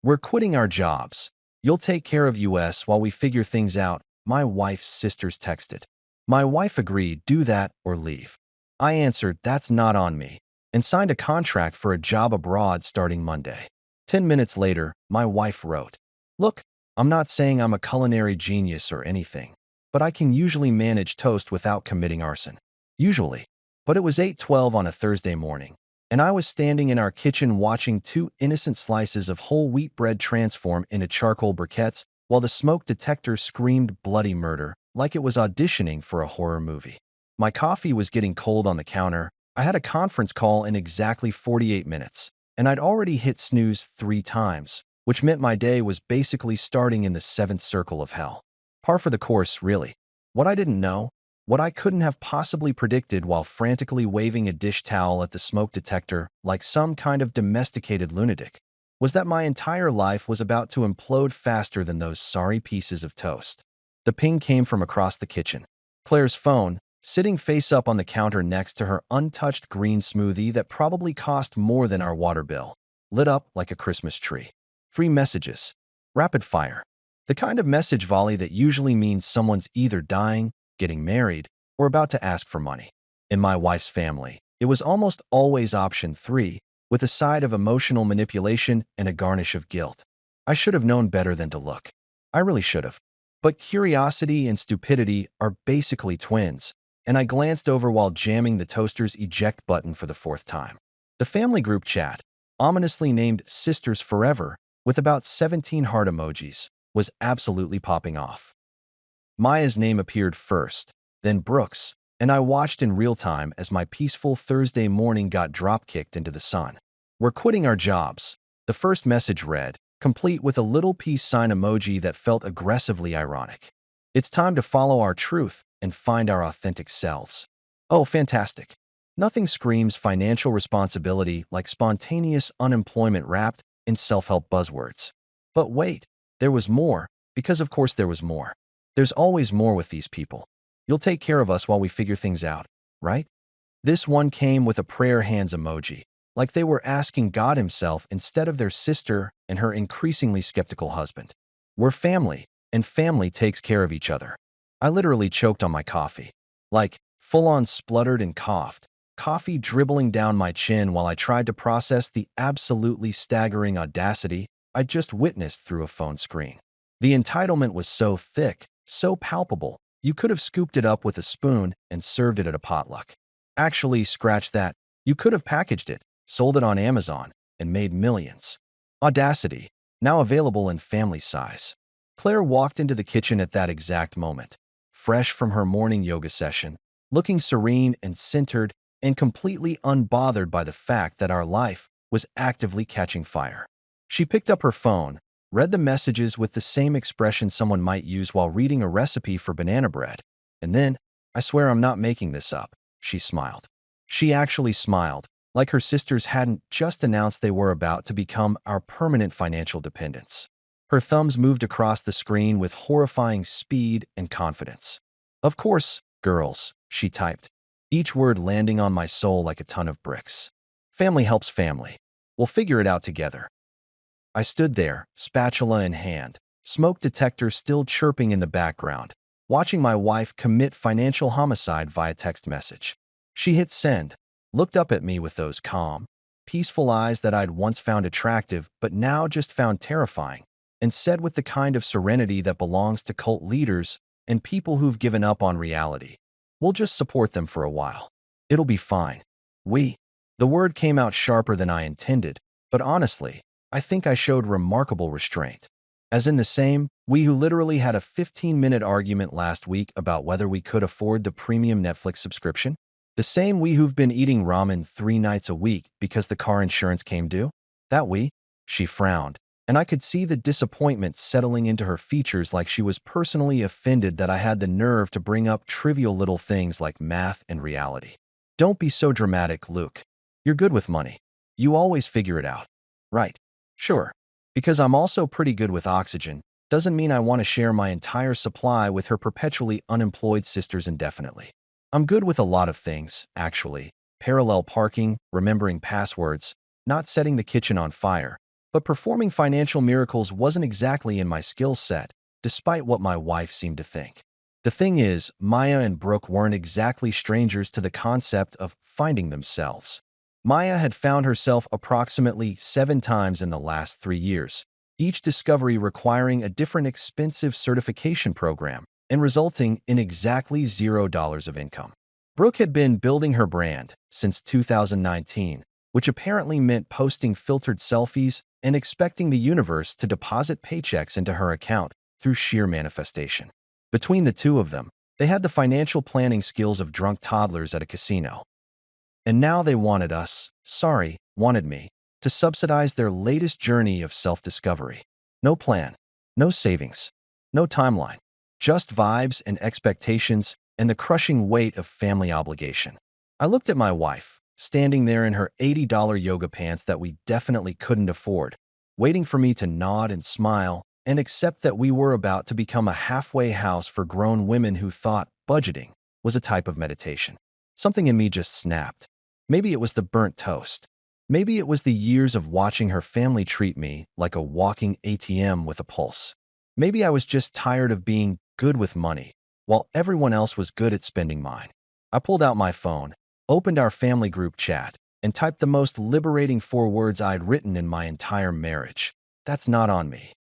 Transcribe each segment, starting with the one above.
We're quitting our jobs. You'll take care of us while we figure things out, my wife's sisters texted. My wife agreed, do that or leave. I answered, that's not on me, and signed a contract for a job abroad starting Monday. 10 minutes later, my wife wrote, look, I'm not saying I'm a culinary genius or anything, but I can usually manage toast without committing arson. Usually. But it was 8:12 on a Thursday morning, and I was standing in our kitchen watching two innocent slices of whole wheat bread transform into charcoal briquettes while the smoke detector screamed bloody murder like it was auditioning for a horror movie. My coffee was getting cold on the counter. I had a conference call in exactly 48 minutes, and I'd already hit snooze 3 times, which meant my day was basically starting in the 7th circle of hell. Par for the course, really. What I didn't know, what I couldn't have possibly predicted while frantically waving a dish towel at the smoke detector like some kind of domesticated lunatic, was that my entire life was about to implode faster than those sorry pieces of toast. The ping came from across the kitchen. Claire's phone, sitting face up on the counter next to her untouched green smoothie that probably cost more than our water bill, lit up like a Christmas tree. 3 messages. Rapid fire. The kind of message volley that usually means someone's either dying, getting married, or about to ask for money. In my wife's family, it was almost always option 3, with a side of emotional manipulation and a garnish of guilt. I should have known better than to look. I really should have. But curiosity and stupidity are basically twins, and I glanced over while jamming the toaster's eject button for the 4th time. The family group chat, ominously named Sisters Forever, with about 17 heart emojis, was absolutely popping off. Maya's name appeared first, then Brooks, and I watched in real time as my peaceful Thursday morning got drop-kicked into the sun. We're quitting our jobs. The first message read, complete with a little peace sign emoji that felt aggressively ironic. It's time to follow our truth and find our authentic selves. Oh, fantastic. Nothing screams financial responsibility like spontaneous unemployment wrapped in self-help buzzwords. But wait, there was more, because of course there was more. There's always more with these people. You'll take care of us while we figure things out, right? This one came with a prayer hands emoji, like they were asking God himself instead of their sister and her increasingly skeptical husband. We're family, and family takes care of each other. I literally choked on my coffee. Like, full-on spluttered and coughed, coffee dribbling down my chin while I tried to process the absolutely staggering audacity I'd just witnessed through a phone screen. The entitlement was so thick, so palpable, you could have scooped it up with a spoon and served it at a potluck. Actually, scratch that. You could have packaged it, sold it on Amazon, and made millions. Audacity, now available in family size. Claire walked into the kitchen at that exact moment, fresh from her morning yoga session, looking serene and centered and completely unbothered by the fact that our life was actively catching fire. She picked up her phone, read the messages with the same expression someone might use while reading a recipe for banana bread, and then, I swear I'm not making this up, she smiled. She actually smiled, like her sisters hadn't just announced they were about to become our permanent financial dependents. Her thumbs moved across the screen with horrifying speed and confidence. Of course, girls, she typed, each word landing on my soul like a ton of bricks. Family helps family. We'll figure it out together. I stood there, spatula in hand, smoke detector still chirping in the background, watching my wife commit financial homicide via text message. She hit send, looked up at me with those calm, peaceful eyes that I'd once found attractive but now just found terrifying, and said with the kind of serenity that belongs to cult leaders and people who've given up on reality, we'll just support them for a while. It'll be fine. The word came out sharper than I intended, but honestly, I think I showed remarkable restraint. As in the same, we who literally had a 15-minute argument last week about whether we could afford the premium Netflix subscription. The same we who've been eating ramen 3 nights a week because the car insurance came due. That we? She frowned, and I could see the disappointment settling into her features like she was personally offended that I had the nerve to bring up trivial little things like math and reality. Don't be so dramatic, Luke. You're good with money. You always figure it out. Right. Sure. Because I'm also pretty good with oxygen, doesn't mean I want to share my entire supply with her perpetually unemployed sisters indefinitely. I'm good with a lot of things, actually. Parallel parking, remembering passwords, not setting the kitchen on fire, But performing financial miracles wasn't exactly in my skill set, despite what my wife seemed to think. The thing is, Maya and Brooke weren't exactly strangers to the concept of finding themselves. Maya had found herself approximately 7 times in the last 3 years, each discovery requiring a different expensive certification program and resulting in exactly $0 of income. Brooke had been building her brand since 2019, which apparently meant posting filtered selfies and expecting the universe to deposit paychecks into her account through sheer manifestation. Between the two of them, they had the financial planning skills of drunk toddlers at a casino. And now they wanted me, to subsidize their latest journey of self-discovery. No plan, no savings, no timeline, just vibes and expectations and the crushing weight of family obligation. I looked at my wife, standing there in her $80 yoga pants that we definitely couldn't afford, waiting for me to nod and smile and accept that we were about to become a halfway house for grown women who thought budgeting was a type of meditation. Something in me just snapped. Maybe it was the burnt toast. Maybe it was the years of watching her family treat me like a walking ATM with a pulse. Maybe I was just tired of being good with money, while everyone else was good at spending mine. I pulled out my phone, opened our family group chat, and typed the most liberating 4 words I'd written in my entire marriage. That's not on me.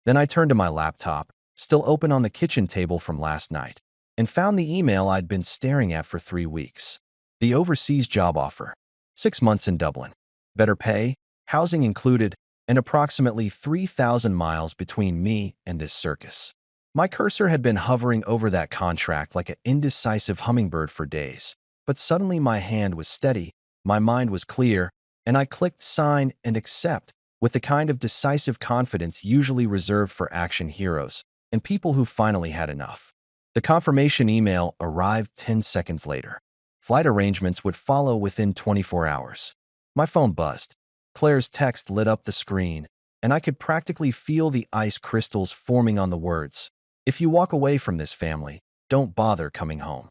Then I turned to my laptop, still open on the kitchen table from last night, and found the email I'd been staring at for 3 weeks. The overseas job offer. 6 months in Dublin. Better pay, housing included, and approximately 3,000 miles between me and this circus. My cursor had been hovering over that contract like an indecisive hummingbird for days, but suddenly my hand was steady, my mind was clear, and I clicked sign and accept with the kind of decisive confidence usually reserved for action heroes and people who finally had enough. The confirmation email arrived 10 seconds later. Flight arrangements would follow within 24 hours. My phone buzzed. Claire's text lit up the screen, and I could practically feel the ice crystals forming on the words. If you walk away from this family, don't bother coming home.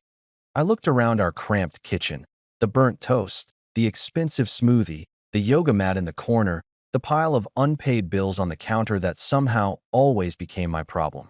I looked around our cramped kitchen, the burnt toast, the expensive smoothie, the yoga mat in the corner, the pile of unpaid bills on the counter that somehow always became my problem.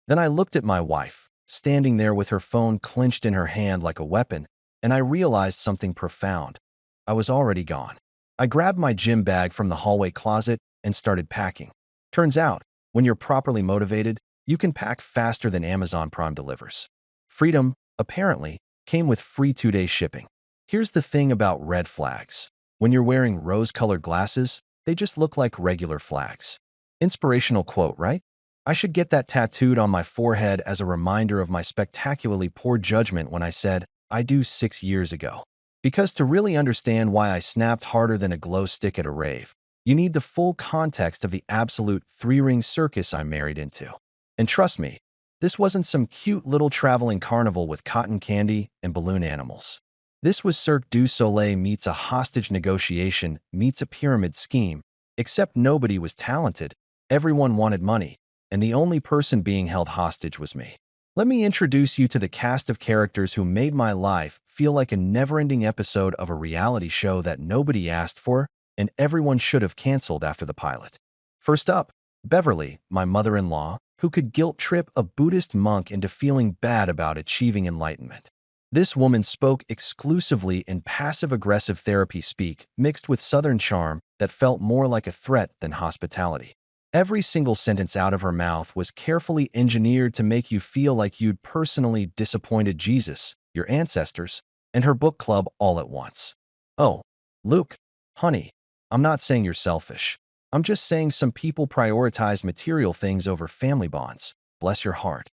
Then I looked at my wife, standing there with her phone clenched in her hand like a weapon, and I realized something profound. I was already gone. I grabbed my gym bag from the hallway closet and started packing. Turns out, when you're properly motivated, you can pack faster than Amazon Prime delivers. Freedom, apparently, came with free 2-day shipping. Here's the thing about red flags. When you're wearing rose-colored glasses, they just look like regular flags. Inspirational quote, right? I should get that tattooed on my forehead as a reminder of my spectacularly poor judgment when I said, I do 6 years ago. Because to really understand why I snapped harder than a glow stick at a rave, you need the full context of the absolute 3-ring circus I married into. And trust me, this wasn't some cute little traveling carnival with cotton candy and balloon animals. This was Cirque du Soleil meets a hostage negotiation meets a pyramid scheme, except nobody was talented, everyone wanted money, and the only person being held hostage was me. Let me introduce you to the cast of characters who made my life feel like a never-ending episode of a reality show that nobody asked for and everyone should have canceled after the pilot. First up, Beverly, my mother-in-law, who could guilt-trip a Buddhist monk into feeling bad about achieving enlightenment. This woman spoke exclusively in passive-aggressive therapy speak mixed with Southern charm that felt more like a threat than hospitality. Every single sentence out of her mouth was carefully engineered to make you feel like you'd personally disappointed Jesus, your ancestors, and her book club all at once. Oh, Luke, honey, I'm not saying you're selfish. I'm just saying some people prioritize material things over family bonds. Bless your heart.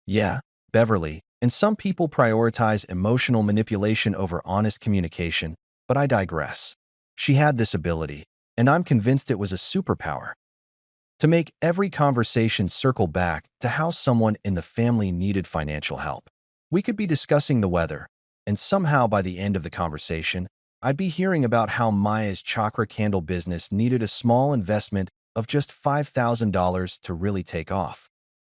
Yeah, Beverly, and some people prioritize emotional manipulation over honest communication, but I digress. She had this ability, and I'm convinced it was a superpower, to make every conversation circle back to how someone in the family needed financial help. We could be discussing the weather, and somehow by the end of the conversation, I'd be hearing about how Maya's chakra candle business needed a small investment of just $5,000 to really take off.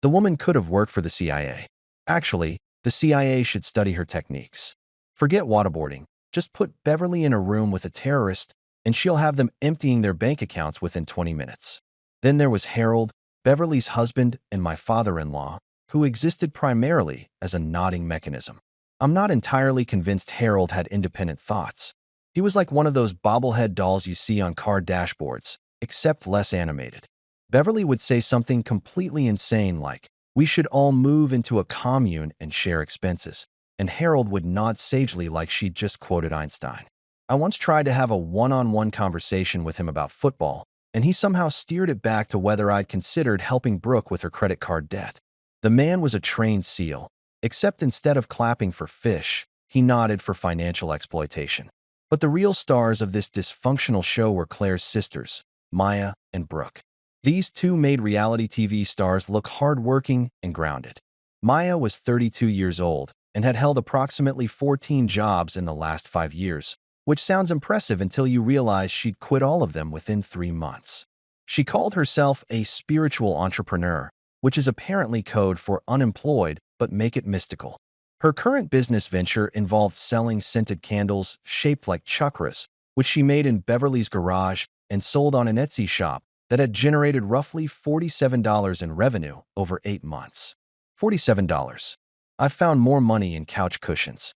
The woman could have worked for the CIA. Actually, the CIA should study her techniques. Forget waterboarding. Just put Beverly in a room with a terrorist and she'll have them emptying their bank accounts within 20 minutes. Then there was Harold, Beverly's husband and my father-in-law, who existed primarily as a nodding mechanism. I'm not entirely convinced Harold had independent thoughts. He was like one of those bobblehead dolls you see on car dashboards, except less animated. Beverly would say something completely insane like, "We should all move into a commune and share expenses," and Harold would nod sagely like she'd just quoted Einstein. I once tried to have a one-on-one conversation with him about football, and he somehow steered it back to whether I'd considered helping Brooke with her credit card debt. The man was a trained SEAL, except instead of clapping for fish, he nodded for financial exploitation. But the real stars of this dysfunctional show were Claire's sisters, Maya and Brooke. These two made reality TV stars look hardworking and grounded. Maya was 32 years old and had held approximately 14 jobs in the last 5 years, which sounds impressive until you realize she'd quit all of them within 3 months. She called herself a spiritual entrepreneur, which is apparently code for unemployed, but make it mystical. Her current business venture involved selling scented candles shaped like chakras, which she made in Beverly's garage and sold on an Etsy shop that had generated roughly $47 in revenue over 8 months. $47. I've found more money in couch cushions.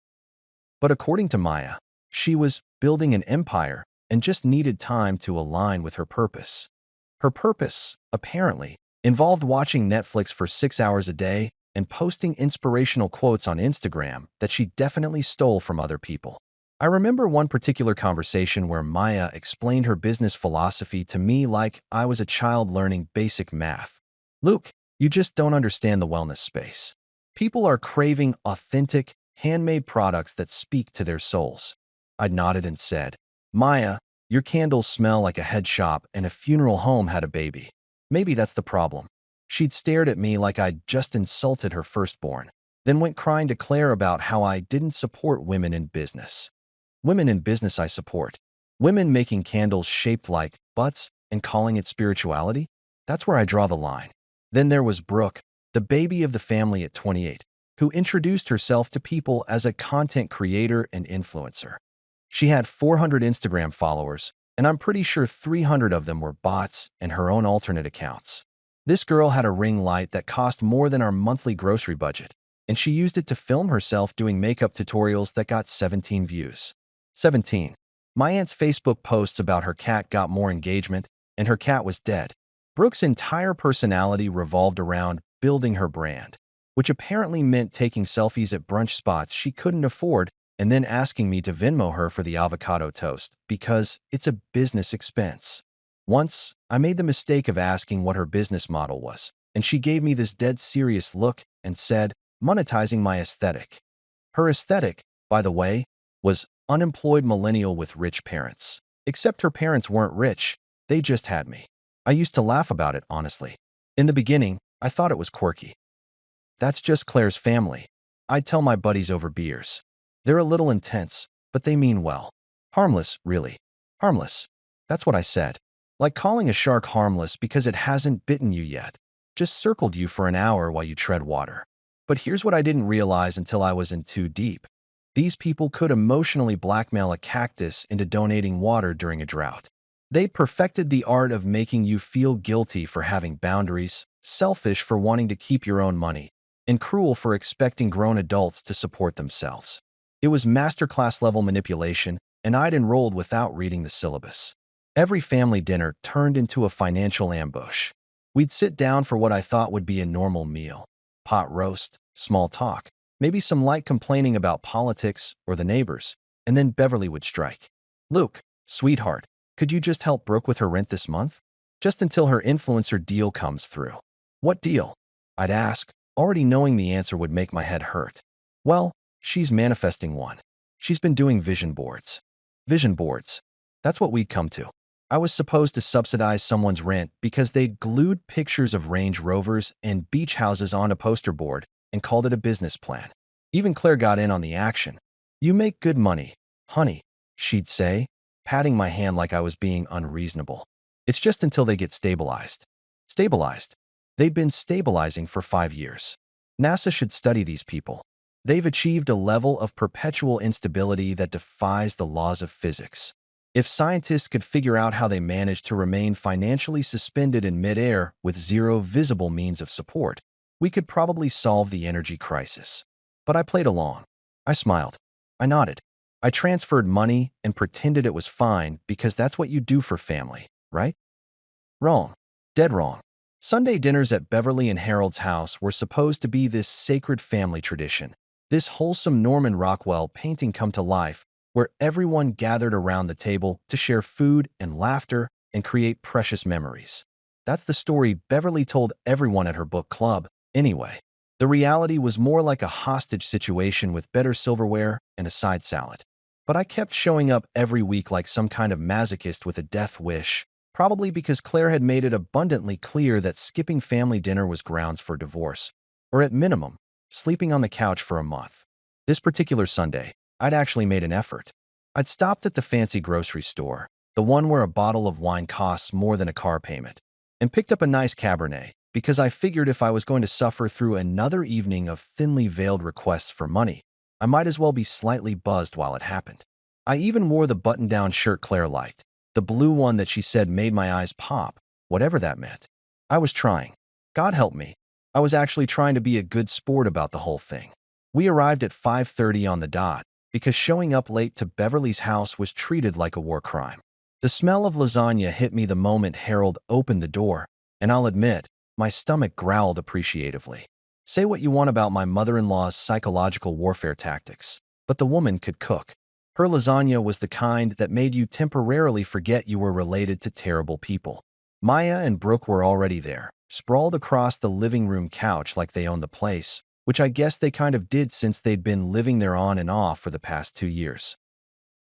But according to Maya, she was building an empire and just needed time to align with her purpose. Her purpose, apparently, involved watching Netflix for 6 hours a day and posting inspirational quotes on Instagram that she definitely stole from other people. I remember one particular conversation where Maya explained her business philosophy to me like I was a child learning basic math. "Luke, you just don't understand the wellness space. People are craving authentic, handmade products that speak to their souls." I nodded and said, "Maya, your candles smell like a head shop and a funeral home had a baby. Maybe that's the problem." She'd stared at me like I'd just insulted her firstborn, then went crying to Claire about how I didn't support women in business. Women in business I support. Women making candles shaped like butts and calling it spirituality? That's where I draw the line. Then there was Brooke, the baby of the family at 28, who introduced herself to people as a content creator and influencer. She had 400 Instagram followers, and I'm pretty sure 300 of them were bots and her own alternate accounts. This girl had a ring light that cost more than our monthly grocery budget, and she used it to film herself doing makeup tutorials that got 17 views. 17. My aunt's Facebook posts about her cat got more engagement, and her cat was dead. Brooke's entire personality revolved around building her brand, which apparently meant taking selfies at brunch spots she couldn't afford and then asking me to Venmo her for the avocado toast because it's a business expense. Once, I made the mistake of asking what her business model was, and she gave me this dead serious look and said, "Monetizing my aesthetic." Her aesthetic, by the way, was unemployed millennial with rich parents. Except her parents weren't rich, they just had me. I used to laugh about it, honestly. In the beginning, I thought it was quirky. "That's just Claire's family," I'd tell my buddies over beers. "They're a little intense, but they mean well. Harmless, really. Harmless." That's what I said. Like calling a shark harmless because it hasn't bitten you yet. Just circled you for an hour while you tread water. But here's what I didn't realize until I was in too deep. These people could emotionally blackmail a cactus into donating water during a drought. They perfected the art of making you feel guilty for having boundaries, selfish for wanting to keep your own money, and cruel for expecting grown adults to support themselves. It was masterclass level manipulation, and I'd enrolled without reading the syllabus. Every family dinner turned into a financial ambush. We'd sit down for what I thought would be a normal meal. Pot roast, small talk, maybe some light complaining about politics or the neighbors, and then Beverly would strike. "Luke, sweetheart, could you just help Brooke with her rent this month? Just until her influencer deal comes through." "What deal?" I'd ask, already knowing the answer would make my head hurt. "Well, she's manifesting one. She's been doing vision boards." Vision boards. That's what we'd come to. I was supposed to subsidize someone's rent because they'd glued pictures of Range Rovers and beach houses on a poster board and called it a business plan. Even Claire got in on the action. "You make good money, honey," she'd say, patting my hand like I was being unreasonable. "It's just until they get stabilized." Stabilized? They'd been stabilizing for 5 years. NASA should study these people. They've achieved a level of perpetual instability that defies the laws of physics. If scientists could figure out how they managed to remain financially suspended in midair with zero visible means of support, we could probably solve the energy crisis. But I played along. I smiled. I nodded. I transferred money and pretended it was fine because that's what you do for family, right? Wrong. Dead wrong. Sunday dinners at Beverly and Harold's house were supposed to be this sacred family tradition, this wholesome Norman Rockwell painting come to life, where everyone gathered around the table to share food and laughter and create precious memories. That's the story Beverly told everyone at her book club, anyway. The reality was more like a hostage situation with better silverware and a side salad. But I kept showing up every week like some kind of masochist with a death wish, probably because Claire had made it abundantly clear that skipping family dinner was grounds for divorce, or at minimum, sleeping on the couch for a month. This particular Sunday, I'd actually made an effort. I'd stopped at the fancy grocery store, the one where a bottle of wine costs more than a car payment, and picked up a nice Cabernet because I figured if I was going to suffer through another evening of thinly veiled requests for money, I might as well be slightly buzzed while it happened. I even wore the button-down shirt Claire liked, the blue one that she said made my eyes pop, whatever that meant. I was trying. God help me. I was actually trying to be a good sport about the whole thing. We arrived at 5:30 on the dot because showing up late to Beverly's house was treated like a war crime. The smell of lasagna hit me the moment Harold opened the door, and I'll admit, my stomach growled appreciatively. Say what you want about my mother-in-law's psychological warfare tactics, but the woman could cook. Her lasagna was the kind that made you temporarily forget you were related to terrible people. Maya and Brooke were already there, sprawled across the living room couch like they owned the place, which I guess they kind of did since they'd been living there on and off for the past 2 years.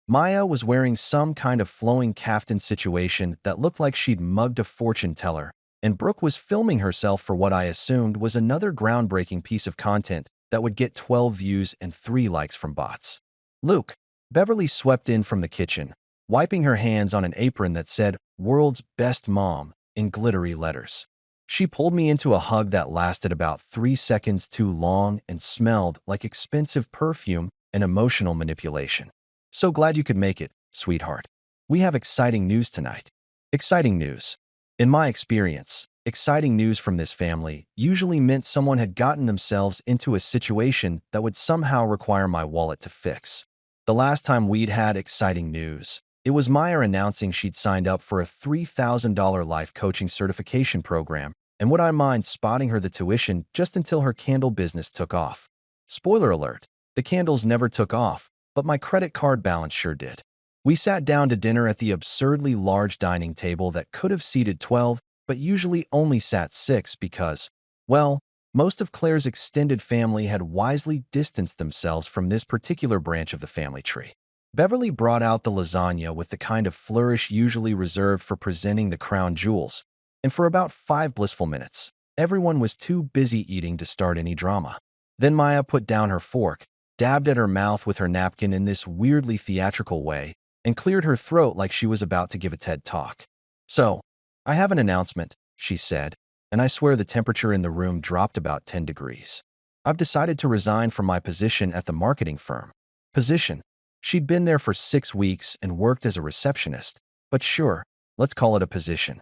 Maya was wearing some kind of flowing kaftan situation that looked like she'd mugged a fortune teller, and Brooke was filming herself for what I assumed was another groundbreaking piece of content that would get 12 views and 3 likes from bots. Luke. Beverly swept in from the kitchen, wiping her hands on an apron that said, "World's Best Mom," in glittery letters. She pulled me into a hug that lasted about 3 seconds too long and smelled like expensive perfume and emotional manipulation. "So glad you could make it, sweetheart. We have exciting news tonight." Exciting news. In my experience, exciting news from this family usually meant someone had gotten themselves into a situation that would somehow require my wallet to fix. The last time we'd had exciting news, it was Maya announcing she'd signed up for a $3,000 life coaching certification program, and would I mind spotting her the tuition just until her candle business took off. Spoiler alert, the candles never took off, but my credit card balance sure did. We sat down to dinner at the absurdly large dining table that could have seated 12, but usually only sat 6 because, well, most of Claire's extended family had wisely distanced themselves from this particular branch of the family tree. Beverly brought out the lasagna with the kind of flourish usually reserved for presenting the crown jewels, and for about 5 blissful minutes, everyone was too busy eating to start any drama. Then Maya put down her fork, dabbed at her mouth with her napkin in this weirdly theatrical way, and cleared her throat like she was about to give a TED Talk. "So, I have an announcement," she said, and I swear the temperature in the room dropped about 10 degrees. "I've decided to resign from my position at the marketing firm." Position. She'd been there for 6 weeks and worked as a receptionist, but sure, let's call it a position.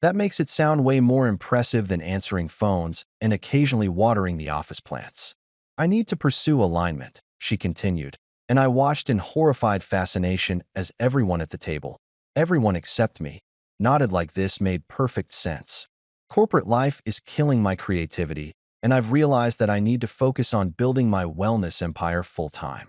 That makes it sound way more impressive than answering phones and occasionally watering the office plants. "I need to pursue alignment," she continued, and I watched in horrified fascination as everyone at the table, everyone except me, nodded like this made perfect sense. Corporate life is killing my creativity, and I've realized that I need to focus on building my wellness empire full-time.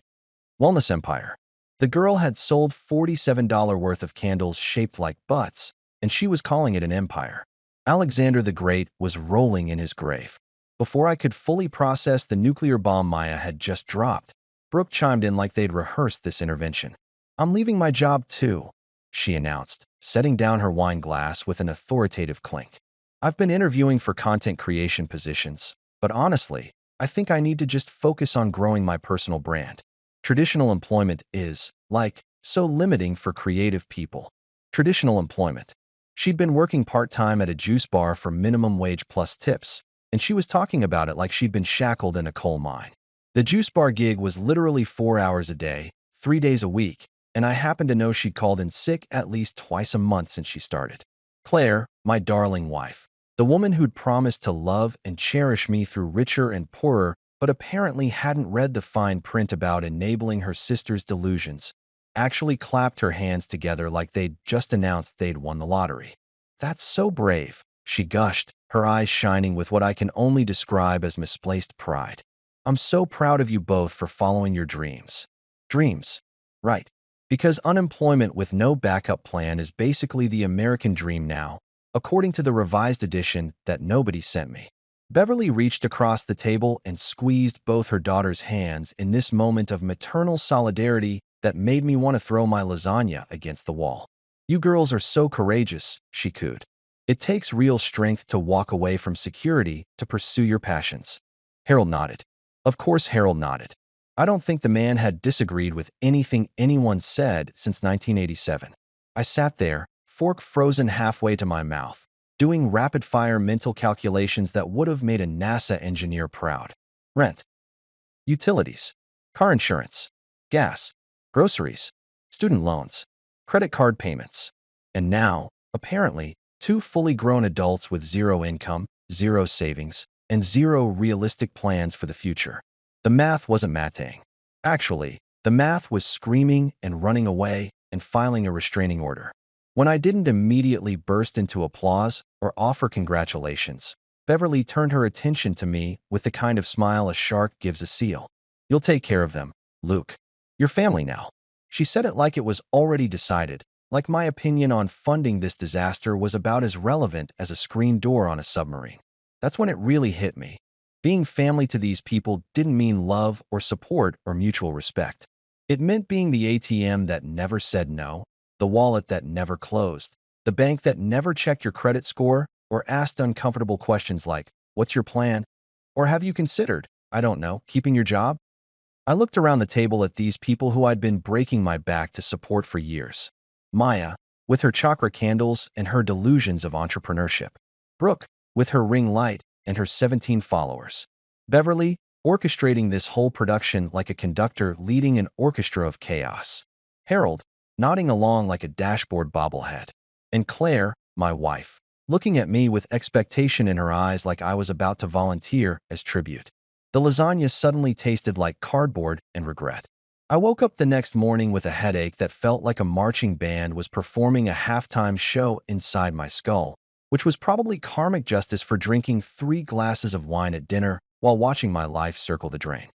Wellness empire. The girl had sold $47 worth of candles shaped like butts, and she was calling it an empire. Alexander the Great was rolling in his grave. Before I could fully process the nuclear bomb Maya had just dropped, Brooke chimed in like they'd rehearsed this intervention. "I'm leaving my job too," she announced, setting down her wine glass with an authoritative clink. "I've been interviewing for content creation positions, but honestly, I think I need to just focus on growing my personal brand. Traditional employment is, like, so limiting for creative people." Traditional employment. She'd been working part-time at a juice bar for minimum wage plus tips, and she was talking about it like she'd been shackled in a coal mine. The juice bar gig was literally 4 hours a day, 3 days a week, and I happen to know she'd called in sick at least twice a month since she started. Claire, my darling wife, the woman who'd promised to love and cherish me through richer and poorer, but apparently hadn't read the fine print about enabling her sister's delusions, actually clapped her hands together like they'd just announced they'd won the lottery. "That's so brave," she gushed, her eyes shining with what I can only describe as misplaced pride. "I'm so proud of you both for following your dreams." Dreams. Right. Because unemployment with no backup plan is basically the American dream now, according to the revised edition that nobody sent me. Beverly reached across the table and squeezed both her daughter's hands in this moment of maternal solidarity that made me want to throw my lasagna against the wall. "You girls are so courageous," she cooed. "It takes real strength to walk away from security to pursue your passions." Harold nodded. Of course Harold nodded. I don't think the man had disagreed with anything anyone said since 1987. I sat there, fork frozen halfway to my mouth, doing rapid-fire mental calculations that would have made a NASA engineer proud. Rent, utilities, car insurance, gas, groceries, student loans, credit card payments. And now, apparently, two fully grown adults with zero income, zero savings, and zero realistic plans for the future. The math wasn't mathing. Actually, the math was screaming and running away and filing a restraining order. When I didn't immediately burst into applause or offer congratulations, Beverly turned her attention to me with the kind of smile a shark gives a seal. "You'll take care of them, Luke. Your family now." She said it like it was already decided, like my opinion on funding this disaster was about as relevant as a screen door on a submarine. That's when it really hit me. Being family to these people didn't mean love or support or mutual respect. It meant being the ATM that never said no, the wallet that never closed, the bank that never checked your credit score or asked uncomfortable questions like, "What's your plan?" Or "Have you considered, I don't know, keeping your job?" I looked around the table at these people who I'd been breaking my back to support for years. Maya, with her chakra candles and her delusions of entrepreneurship. Brooke, with her ring light and her 17 followers. Beverly, orchestrating this whole production like a conductor leading an orchestra of chaos. Harold, nodding along like a dashboard bobblehead. And Claire, my wife, looking at me with expectation in her eyes like I was about to volunteer as tribute. The lasagna suddenly tasted like cardboard and regret. I woke up the next morning with a headache that felt like a marching band was performing a halftime show inside my skull, which was probably karmic justice for drinking 3 glasses of wine at dinner while watching my life circle the drain.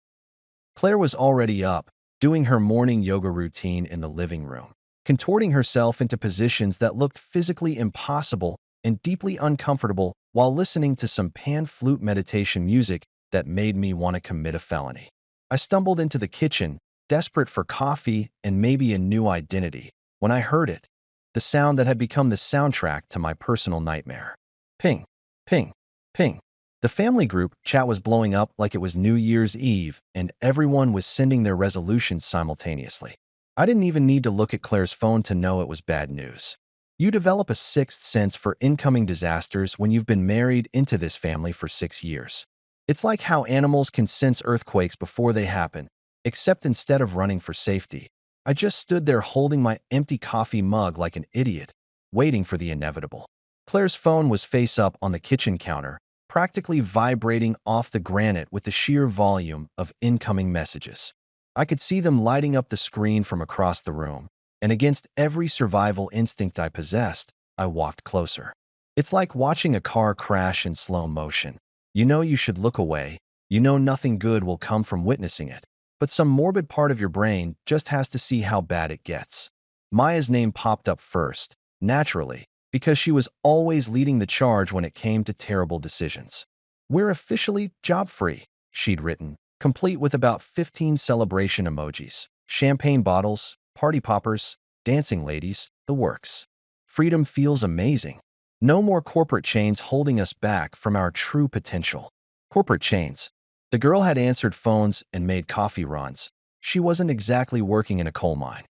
Claire was already up, doing her morning yoga routine in the living room, contorting herself into positions that looked physically impossible and deeply uncomfortable while listening to some pan-flute meditation music that made me want to commit a felony. I stumbled into the kitchen, desperate for coffee and maybe a new identity, when I heard it, the sound that had become the soundtrack to my personal nightmare. Ping, ping, ping. The family group chat was blowing up like it was New Year's Eve, and everyone was sending their resolutions simultaneously. I didn't even need to look at Claire's phone to know it was bad news. You develop a sixth sense for incoming disasters when you've been married into this family for 6 years. It's like how animals can sense earthquakes before they happen, except instead of running for safety, I just stood there holding my empty coffee mug like an idiot, waiting for the inevitable. Claire's phone was face up on the kitchen counter, practically vibrating off the granite with the sheer volume of incoming messages. I could see them lighting up the screen from across the room, and against every survival instinct I possessed, I walked closer. It's like watching a car crash in slow motion. You know you should look away, you know nothing good will come from witnessing it, but some morbid part of your brain just has to see how bad it gets. Maya's name popped up first, naturally, because she was always leading the charge when it came to terrible decisions. "We're officially job-free," she'd written, complete with about 15 celebration emojis, champagne bottles, party poppers, dancing ladies, the works. Freedom feels amazing. No more corporate chains holding us back from our true potential. Corporate chains. The girl had answered phones and made coffee runs. She wasn't exactly working in a coal mine.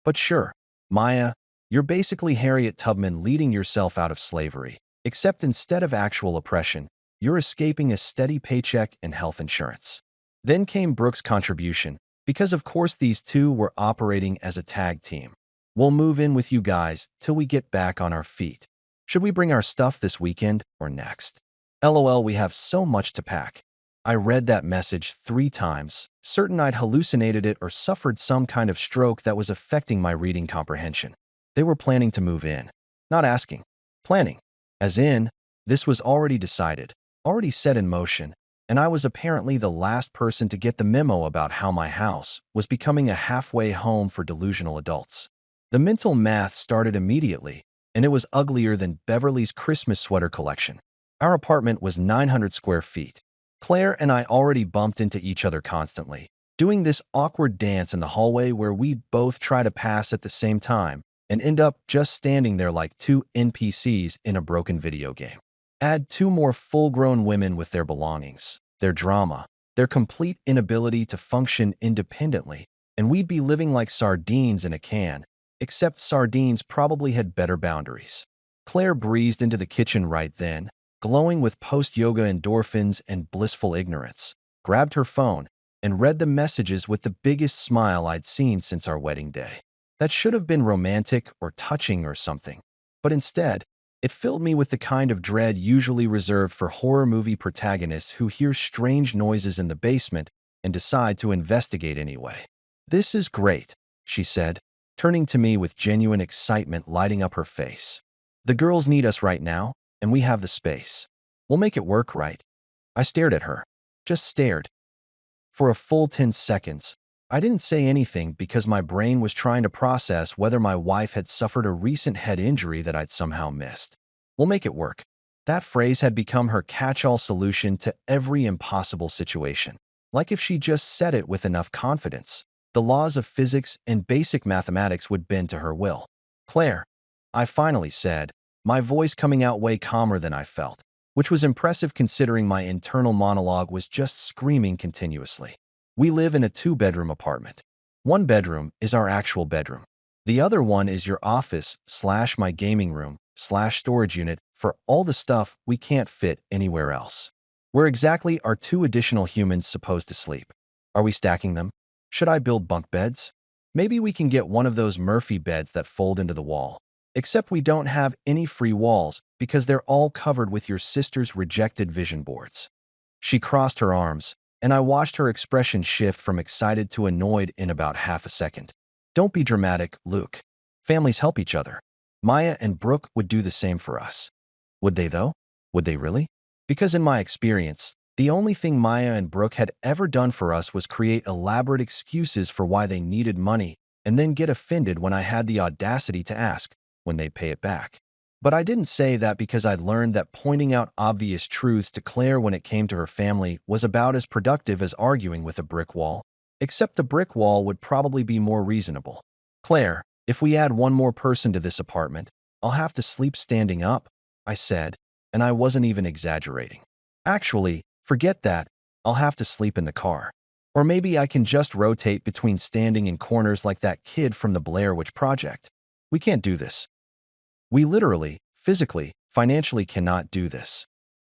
But sure, Maya, you're basically Harriet Tubman leading yourself out of slavery, except instead of actual oppression, you're escaping a steady paycheck and health insurance. Then came Brooke's contribution, Because of course these two were operating as a tag team. We'll move in with you guys till we get back on our feet. Should we bring our stuff this weekend or next? LOL, we have so much to pack. I read that message 3 times, certain I'd hallucinated it or suffered some kind of stroke that was affecting my reading comprehension. They were planning to move in. Not asking. Planning. As in, this was already decided, already set in motion, and I was apparently the last person to get the memo about how my house was becoming a halfway home for delusional adults. The mental math started immediately, and it was uglier than Beverly's Christmas sweater collection. Our apartment was 900 square feet. Claire and I already bumped into each other constantly, doing this awkward dance in the hallway where we both try to pass at the same time and end up just standing there like 2 NPCs in a broken video game. Add 2 more full-grown women with their belongings, their drama, their complete inability to function independently, and we'd be living like sardines in a can, except sardines probably had better boundaries. Claire breezed into the kitchen right then, glowing with post-yoga endorphins and blissful ignorance, grabbed her phone, and read the messages with the biggest smile I'd seen since our wedding day. That should have been romantic or touching or something, but instead, it filled me with the kind of dread usually reserved for horror movie protagonists who hear strange noises in the basement and decide to investigate anyway. "This is great," she said, turning to me with genuine excitement lighting up her face. "The girls need us right now, and we have the space. We'll make it work, right?" I stared at her. Just stared. For a full 10 seconds, I didn't say anything because my brain was trying to process whether my wife had suffered a recent head injury that I'd somehow missed. "We'll make it work." That phrase had become her catch-all solution to every impossible situation. Like if she just said it with enough confidence, the laws of physics and basic mathematics would bend to her will. "Claire," I finally said, my voice coming out way calmer than I felt, which was impressive considering my internal monologue was just screaming continuously. "We live in a 2-bedroom apartment. 1 bedroom is our actual bedroom. The other one is your office / my gaming room / storage unit for all the stuff we can't fit anywhere else. Where exactly are 2 additional humans supposed to sleep? Are we stacking them? Should I build bunk beds? Maybe we can get one of those Murphy beds that fold into the wall. Except we don't have any free walls because they're all covered with your sister's rejected vision boards." She crossed her arms, and I watched her expression shift from excited to annoyed in about half a second. "Don't be dramatic, Luke. Families help each other. Maya and Brooke would do the same for us." Would they, though? Would they really? Because in my experience, the only thing Maya and Brooke had ever done for us was create elaborate excuses for why they needed money and then get offended when I had the audacity to ask when they pay it back. But I didn't say that because I'd learned that pointing out obvious truths to Claire when it came to her family was about as productive as arguing with a brick wall. Except the brick wall would probably be more reasonable. "Claire, if we add 1 more person to this apartment, I'll have to sleep standing up," I said, and I wasn't even exaggerating. "Actually, forget that. I'll have to sleep in the car. Or maybe I can just rotate between standing in corners like that kid from the Blair Witch Project. We can't do this. We literally, physically, financially cannot do this."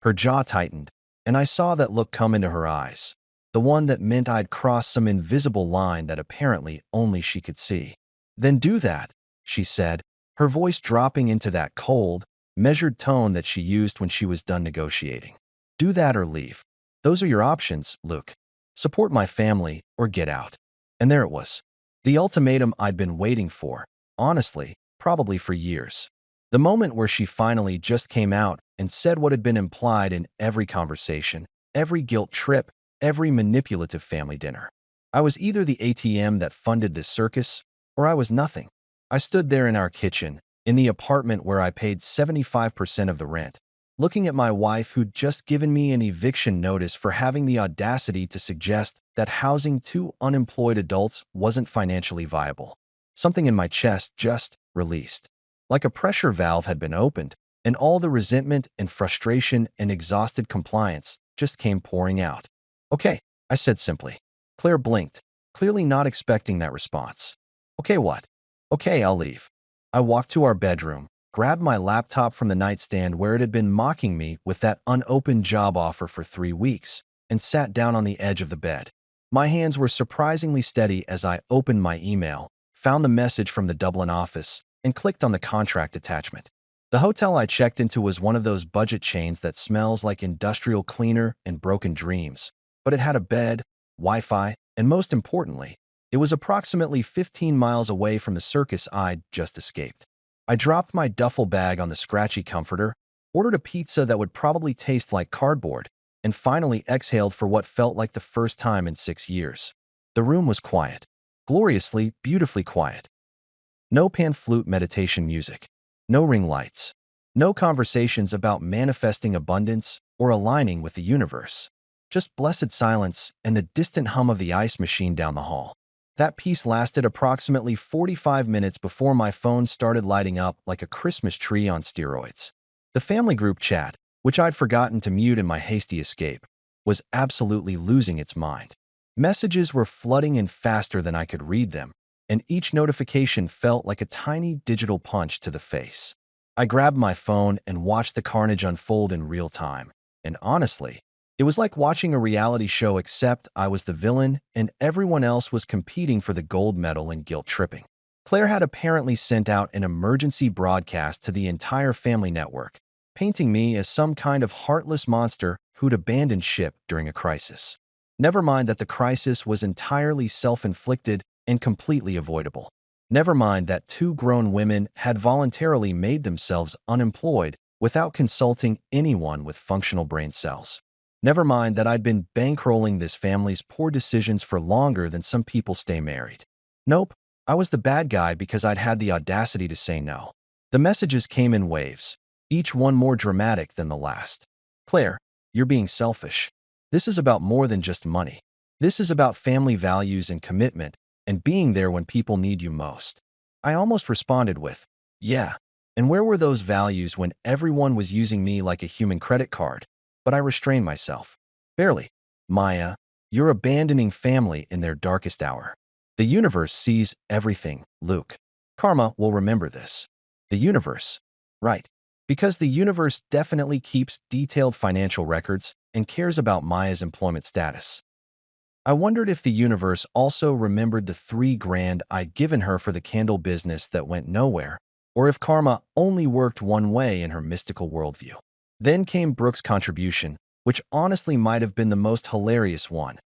Her jaw tightened, and I saw that look come into her eyes, the one that meant I'd crossed some invisible line that apparently only she could see. "Then do that," she said, her voice dropping into that cold, measured tone that she used when she was done negotiating. "Do that or leave. Those are your options, Luke. Support my family or get out." And there it was. The ultimatum I'd been waiting for, honestly, probably for years. The moment where she finally just came out and said what had been implied in every conversation, every guilt trip, every manipulative family dinner. I was either the ATM that funded this circus, or I was nothing. I stood there in our kitchen, in the apartment where I paid 75% of the rent, looking at my wife who'd just given me an eviction notice for having the audacity to suggest that housing 2 unemployed adults wasn't financially viable. Something in my chest just released. Like a pressure valve had been opened, and all the resentment and frustration and exhausted compliance just came pouring out. "Okay," I said simply. Claire blinked, clearly not expecting that response. "Okay, what?" "Okay, I'll leave." I walked to our bedroom, grabbed my laptop from the nightstand where it had been mocking me with that unopened job offer for 3 weeks, and sat down on the edge of the bed. My hands were surprisingly steady as I opened my email, found the message from the Dublin office, and clicked on the contract attachment. The hotel I checked into was one of those budget chains that smells like industrial cleaner and broken dreams, but it had a bed, Wi-Fi, and most importantly, it was approximately 15 miles away from the circus I'd just escaped. I dropped my duffel bag on the scratchy comforter, ordered a pizza that would probably taste like cardboard, and finally exhaled for what felt like the first time in 6 years. The room was quiet. Gloriously, beautifully quiet. No pan flute meditation music. No ring lights. No conversations about manifesting abundance or aligning with the universe. Just blessed silence and the distant hum of the ice machine down the hall. That peace lasted approximately 45 minutes before my phone started lighting up like a Christmas tree on steroids. The family group chat, which I'd forgotten to mute in my hasty escape, was absolutely losing its mind. Messages were flooding in faster than I could read them, and each notification felt like a tiny digital punch to the face. I grabbed my phone and watched the carnage unfold in real time, and honestly, it was like watching a reality show except I was the villain and everyone else was competing for the gold medal in guilt tripping. Claire had apparently sent out an emergency broadcast to the entire family network, painting me as some kind of heartless monster who'd abandoned ship during a crisis. Never mind that the crisis was entirely self-inflicted and completely avoidable. Never mind that 2 grown women had voluntarily made themselves unemployed without consulting anyone with functional brain cells. Never mind that I'd been bankrolling this family's poor decisions for longer than some people stay married. Nope, I was the bad guy because I'd had the audacity to say no. The messages came in waves, each one more dramatic than the last. Claire, you're being selfish. This is about more than just money. This is about family values and commitment and being there when people need you most. I almost responded with, yeah, and where were those values when everyone was using me like a human credit card? But I restrained myself. Barely. Maya, you're abandoning family in their darkest hour. The universe sees everything, Luke. Karma will remember this. The universe. Right. Because the universe definitely keeps detailed financial records and cares about Maya's employment status. I wondered if the universe also remembered the $3,000 I'd given her for the candle business that went nowhere, or if karma only worked one way in her mystical worldview. Then came Brooke's contribution, which honestly might have been the most hilarious one.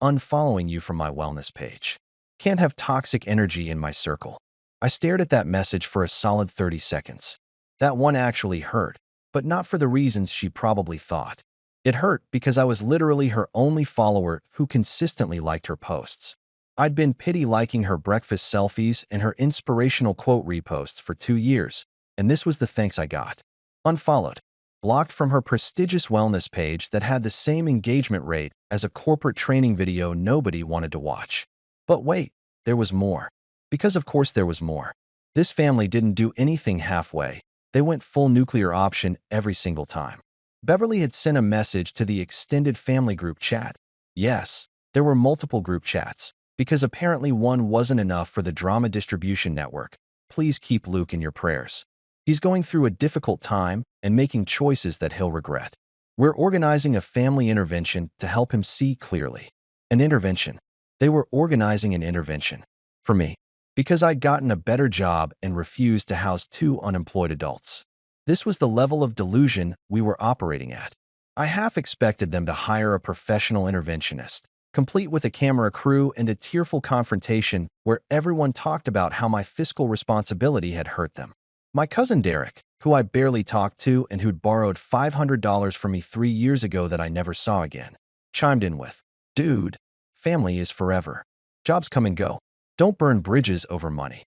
Unfollowing you from my wellness page. Can't have toxic energy in my circle. I stared at that message for a solid 30 seconds. That one actually hurt, but not for the reasons she probably thought. It hurt because I was literally her only follower who consistently liked her posts. I'd been pity-liking her breakfast selfies and her inspirational quote reposts for 2 years, and this was the thanks I got. Unfollowed. Blocked from her prestigious wellness page that had the same engagement rate as a corporate training video nobody wanted to watch. But wait, there was more. Because of course there was more. This family didn't do anything halfway. They went full nuclear option every single time. Beverly had sent a message to the extended family group chat. Yes, there were multiple group chats, because apparently one wasn't enough for the drama distribution network. Please keep Luke in your prayers. He's going through a difficult time and making choices that he'll regret. We're organizing a family intervention to help him see clearly. An intervention. They were organizing an intervention. For me. Because I'd gotten a better job and refused to house 2 unemployed adults. This was the level of delusion we were operating at. I half expected them to hire a professional interventionist, complete with a camera crew and a tearful confrontation where everyone talked about how my fiscal responsibility had hurt them. My cousin Derek, who I barely talked to and who'd borrowed $500 from me 3 years ago that I never saw again, chimed in with, "Dude, family is forever. Jobs come and go. Don't burn bridges over money."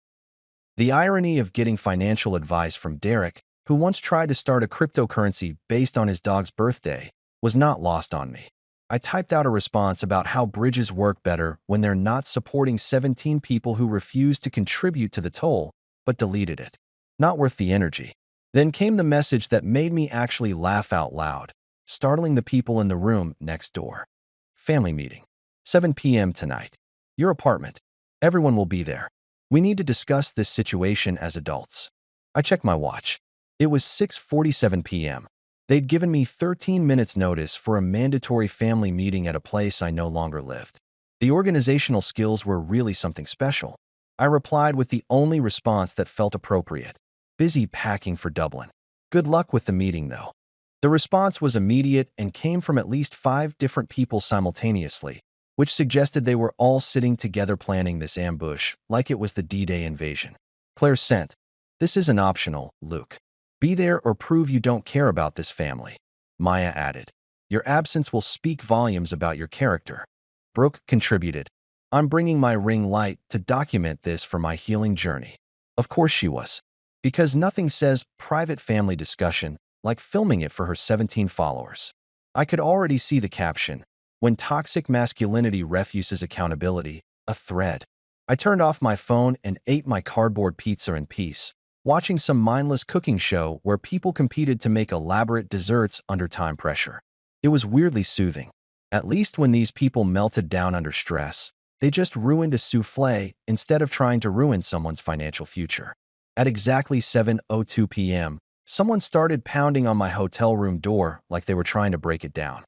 The irony of getting financial advice from Derek, who once tried to start a cryptocurrency based on his dog's birthday, was not lost on me. I typed out a response about how bridges work better when they're not supporting 17 people who refuse to contribute to the toll, but deleted it. Not worth the energy. Then came the message that made me actually laugh out loud, startling the people in the room next door. Family meeting. 7 p.m. tonight. Your apartment. Everyone will be there. We need to discuss this situation as adults. I checked my watch. It was 6:47 p.m. They'd given me 13 minutes notice for a mandatory family meeting at a place I no longer lived. The organizational skills were really something special. I replied with the only response that felt appropriate. Busy packing for Dublin. Good luck with the meeting, though. The response was immediate and came from at least 5 different people simultaneously, which suggested they were all sitting together planning this ambush, like it was the D-Day invasion. Claire sent, "This isn't optional, Luke. Be there or prove you don't care about this family." Maya added, "Your absence will speak volumes about your character." Brooke contributed, "I'm bringing my ring light to document this for my healing journey." Of course she was, because nothing says private family discussion like filming it for her 17 followers. I could already see the caption, "When toxic masculinity refuses accountability, a thread." I turned off my phone and ate my cardboard pizza in peace, watching some mindless cooking show where people competed to make elaborate desserts under time pressure. It was weirdly soothing. At least when these people melted down under stress, they just ruined a souffle instead of trying to ruin someone's financial future. At exactly 7:02 p.m., someone started pounding on my hotel room door like they were trying to break it down.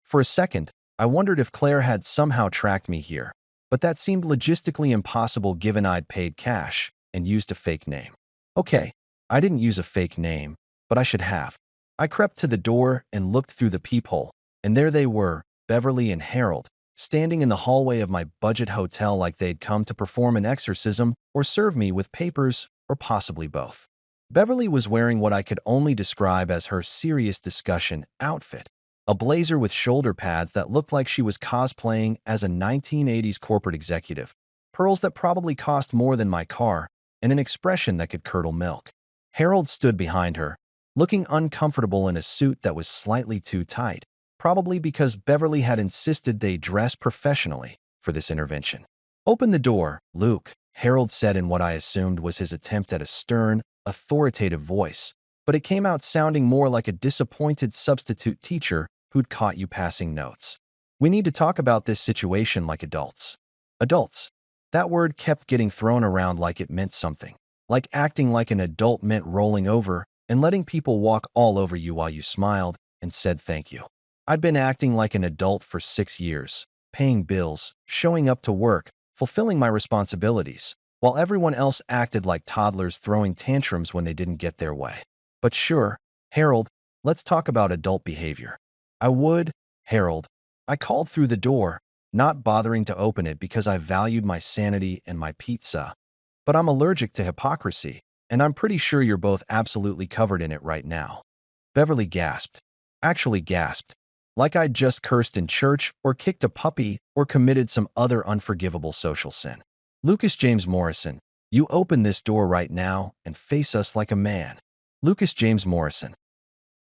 For a second, I wondered if Claire had somehow tracked me here, but that seemed logistically impossible given I'd paid cash and used a fake name. Okay, I didn't use a fake name, but I should have. I crept to the door and looked through the peephole, and there they were, Beverly and Harold, standing in the hallway of my budget hotel like they'd come to perform an exorcism or serve me with papers, or possibly both. Beverly was wearing what I could only describe as her serious discussion outfit, a blazer with shoulder pads that looked like she was cosplaying as a 1980s corporate executive, pearls that probably cost more than my car, and an expression that could curdle milk. Harold stood behind her, looking uncomfortable in a suit that was slightly too tight, probably because Beverly had insisted they dress professionally for this intervention. "Open the door, Luke," Harold said in what I assumed was his attempt at a stern, authoritative voice, but it came out sounding more like a disappointed substitute teacher who'd caught you passing notes. "We need to talk about this situation like adults." Adults. That word kept getting thrown around like it meant something, like acting like an adult meant rolling over and letting people walk all over you while you smiled and said thank you. I'd been acting like an adult for 6 years, paying bills, showing up to work, fulfilling my responsibilities, while everyone else acted like toddlers throwing tantrums when they didn't get their way. "But sure, Harold, let's talk about adult behavior." "I would, Harold." I called through the door, not bothering to open it because I valued my sanity and my pizza. "But I'm allergic to hypocrisy, and I'm pretty sure you're both absolutely covered in it right now." Beverly gasped. Actually gasped. Like I'd just cursed in church or kicked a puppy or committed some other unforgivable social sin. "Lucas James Morrison, you open this door right now and face us like a man." Lucas James Morrison.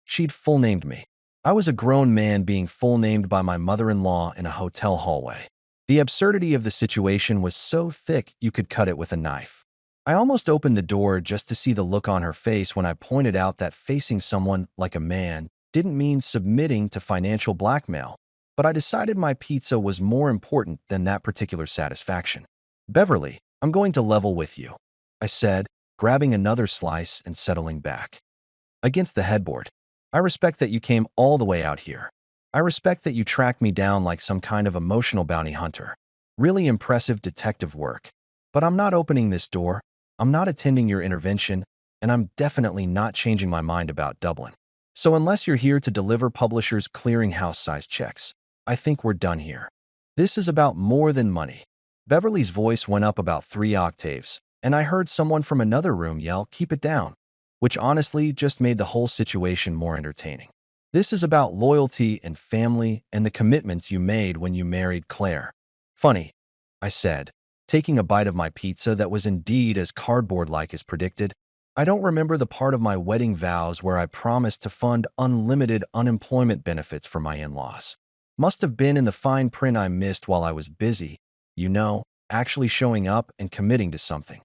She'd full-named me. I was a grown man being full-named by my mother-in-law in a hotel hallway. The absurdity of the situation was so thick you could cut it with a knife. I almost opened the door just to see the look on her face when I pointed out that facing someone like a man didn't mean submitting to financial blackmail, but I decided my pizza was more important than that particular satisfaction. "Beverly, I'm going to level with you," I said, grabbing another slice and settling back against the headboard. "I respect that you came all the way out here. I respect that you tracked me down like some kind of emotional bounty hunter. Really impressive detective work. But I'm not opening this door, I'm not attending your intervention, and I'm definitely not changing my mind about Dublin. So unless you're here to deliver Publishers Clearinghouse-sized checks, I think we're done here. This is about more than money." Beverly's voice went up about 3 octaves, and I heard someone from another room yell, "Keep it down," which honestly just made the whole situation more entertaining. "This is about loyalty and family and the commitments you made when you married Claire." "Funny," I said, taking a bite of my pizza that was indeed as cardboard-like as predicted. "I don't remember the part of my wedding vows where I promised to fund unlimited unemployment benefits for my in-laws. Must have been in the fine print I missed while I was busy, actually showing up and committing to something."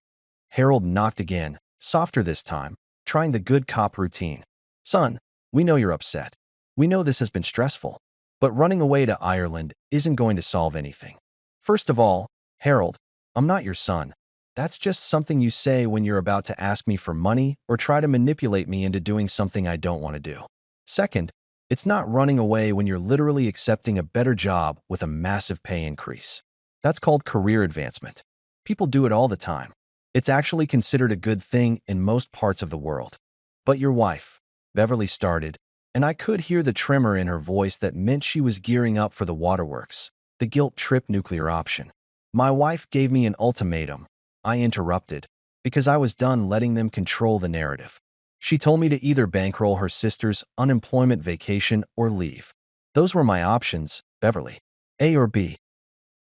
Harold knocked again, softer this time, trying the good cop routine. "Son, we know you're upset. We know this has been stressful. But running away to Ireland isn't going to solve anything. First of all, Harold, I'm not your son. That's just something you say when you're about to ask me for money or try to manipulate me into doing something I don't want to do. Second, It's not running away when you're literally accepting a better job with a massive pay increase. That's called career advancement. People do it all the time. It's actually considered a good thing in most parts of the world. But your wife, Beverly started, and I could hear the tremor in her voice that meant she was gearing up for the waterworks, the guilt trip nuclear option. My wife gave me an ultimatum. I interrupted, because I was done letting them control the narrative. She told me to either bankroll her sister's unemployment vacation or leave. Those were my options, Beverly. A or B.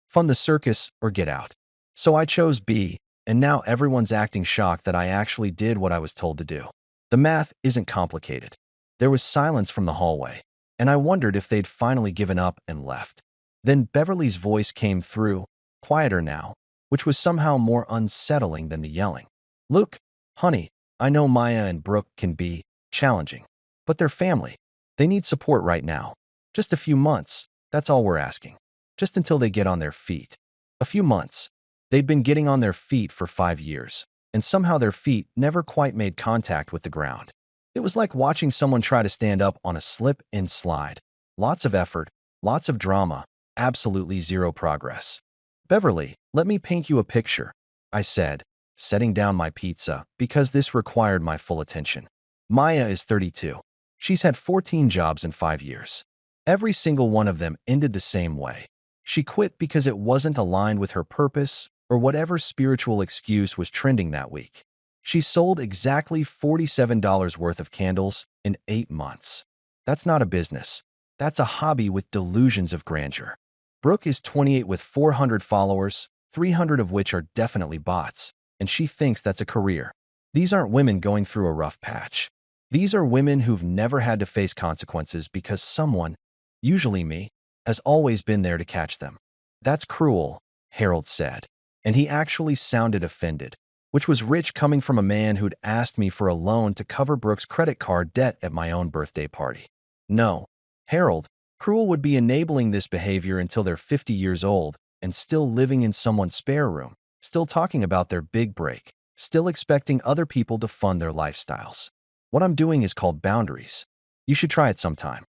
Fund the circus or get out. So I chose B, and now everyone's acting shocked that I actually did what I was told to do. The math isn't complicated. There was silence from the hallway, and I wondered if they'd finally given up and left. Then Beverly's voice came through, quieter now, which was somehow more unsettling than the yelling. Luke, honey, I know Maya and Brooke can be challenging, but they're family. They need support right now. Just a few months, that's all we're asking. Just until they get on their feet. A few months. They'd been getting on their feet for 5 years, and somehow their feet never quite made contact with the ground. It was like watching someone try to stand up on a slip and slide. Lots of effort, lots of drama, absolutely zero progress. Beverly, let me paint you a picture, I said, setting down my pizza because this required my full attention. Maya is 32. She's had 14 jobs in 5 years. Every single one of them ended the same way. She quit because it wasn't aligned with her purpose or whatever spiritual excuse was trending that week. She sold exactly $47 worth of candles in 8 months. That's not a business. That's a hobby with delusions of grandeur. Brooke is 28 with 400 followers, 300 of which are definitely bots, and she thinks that's a career. These aren't women going through a rough patch. These are women who've never had to face consequences because someone, usually me, has always been there to catch them. That's cruel, Harold said, and he actually sounded offended, which was rich coming from a man who'd asked me for a loan to cover Brooke's credit card debt at my own birthday party. No, Harold, cruel would be enabling this behavior until they're 50 years old and still living in someone's spare room, still talking about their big break, still expecting other people to fund their lifestyles. What I'm doing is called boundaries. You should try it sometime.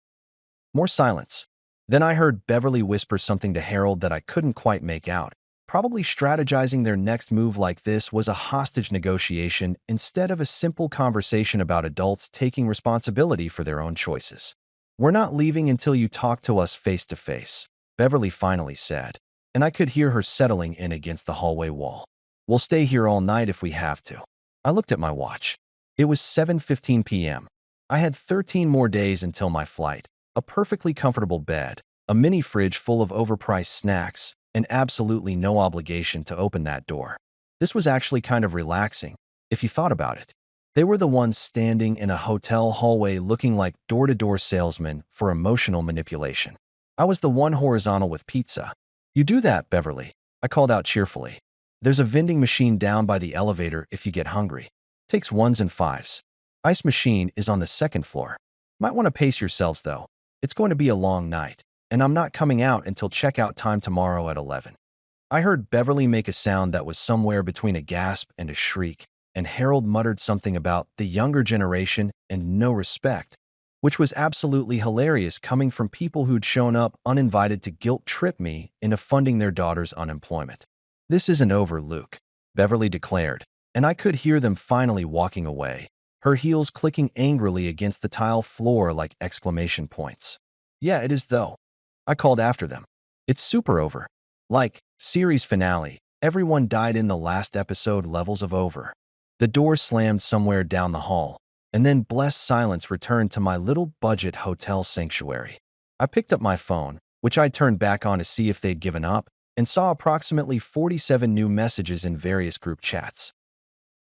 More silence. Then I heard Beverly whisper something to Harold that I couldn't quite make out. Probably strategizing their next move like this was a hostage negotiation instead of a simple conversation about adults taking responsibility for their own choices. We're not leaving until you talk to us face to face, Beverly finally said, and I could hear her settling in against the hallway wall. We'll stay here all night if we have to. I looked at my watch. It was 7:15 p.m. I had 13 more days until my flight, a perfectly comfortable bed, a mini fridge full of overpriced snacks, and absolutely no obligation to open that door. This was actually kind of relaxing, if you thought about it. They were the ones standing in a hotel hallway looking like door-to-door salesmen for emotional manipulation. I was the one horizontal with pizza. You do that, Beverly, I called out cheerfully. There's a vending machine down by the elevator if you get hungry. Takes 1s and 5s. Ice machine is on the 2nd floor. Might want to pace yourselves, though. It's going to be a long night, and I'm not coming out until checkout time tomorrow at 11. I heard Beverly make a sound that was somewhere between a gasp and a shriek, and Harold muttered something about the younger generation and no respect, which was absolutely hilarious coming from people who'd shown up uninvited to guilt-trip me into funding their daughter's unemployment. This isn't over, Luke, Beverly declared, and I could hear them finally walking away, her heels clicking angrily against the tile floor like exclamation points. Yeah, it is though. I called after them. It's super over. Like, series finale, everyone died in the last episode levels of over. The door slammed somewhere down the hall, and then blessed silence returned to my little budget hotel sanctuary. I picked up my phone, which I turned back on to see if they'd given up, and saw approximately 47 new messages in various group chats.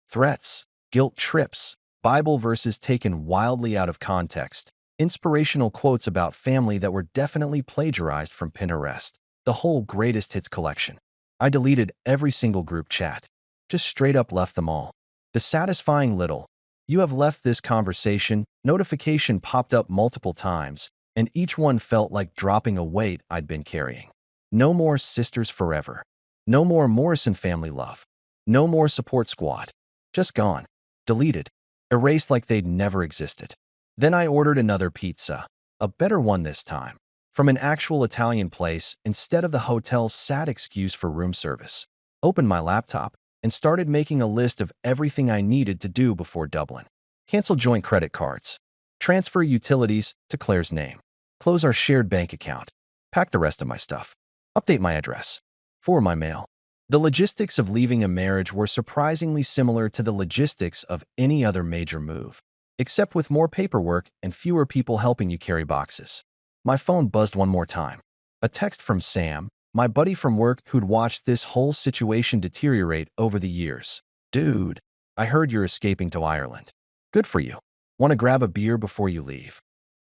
Threats, guilt trips, Bible verses taken wildly out of context, inspirational quotes about family that were definitely plagiarized from Pinterest, the whole greatest hits collection. I deleted every single group chat. Just straight up left them all. The satisfying little, "You have left this conversation" notification popped up multiple times, and each one felt like dropping a weight I'd been carrying. No more Sisters Forever. No more Morrison Family Love. No more Support Squad. Just gone. Deleted. Erased like they'd never existed. Then I ordered another pizza. A better one this time. From an actual Italian place instead of the hotel's sad excuse for room service. Opened my laptop and started making a list of everything I needed to do before Dublin. Cancel joint credit cards. Transfer utilities to Claire's name. Close our shared bank account. Pack the rest of my stuff. Update my address. For my mail. The logistics of leaving a marriage were surprisingly similar to the logistics of any other major move, except with more paperwork and fewer people helping you carry boxes. My phone buzzed one more time. A text from Sam, my buddy from work who'd watched this whole situation deteriorate over the years. Dude, I heard you're escaping to Ireland. Good for you. Want to grab a beer before you leave?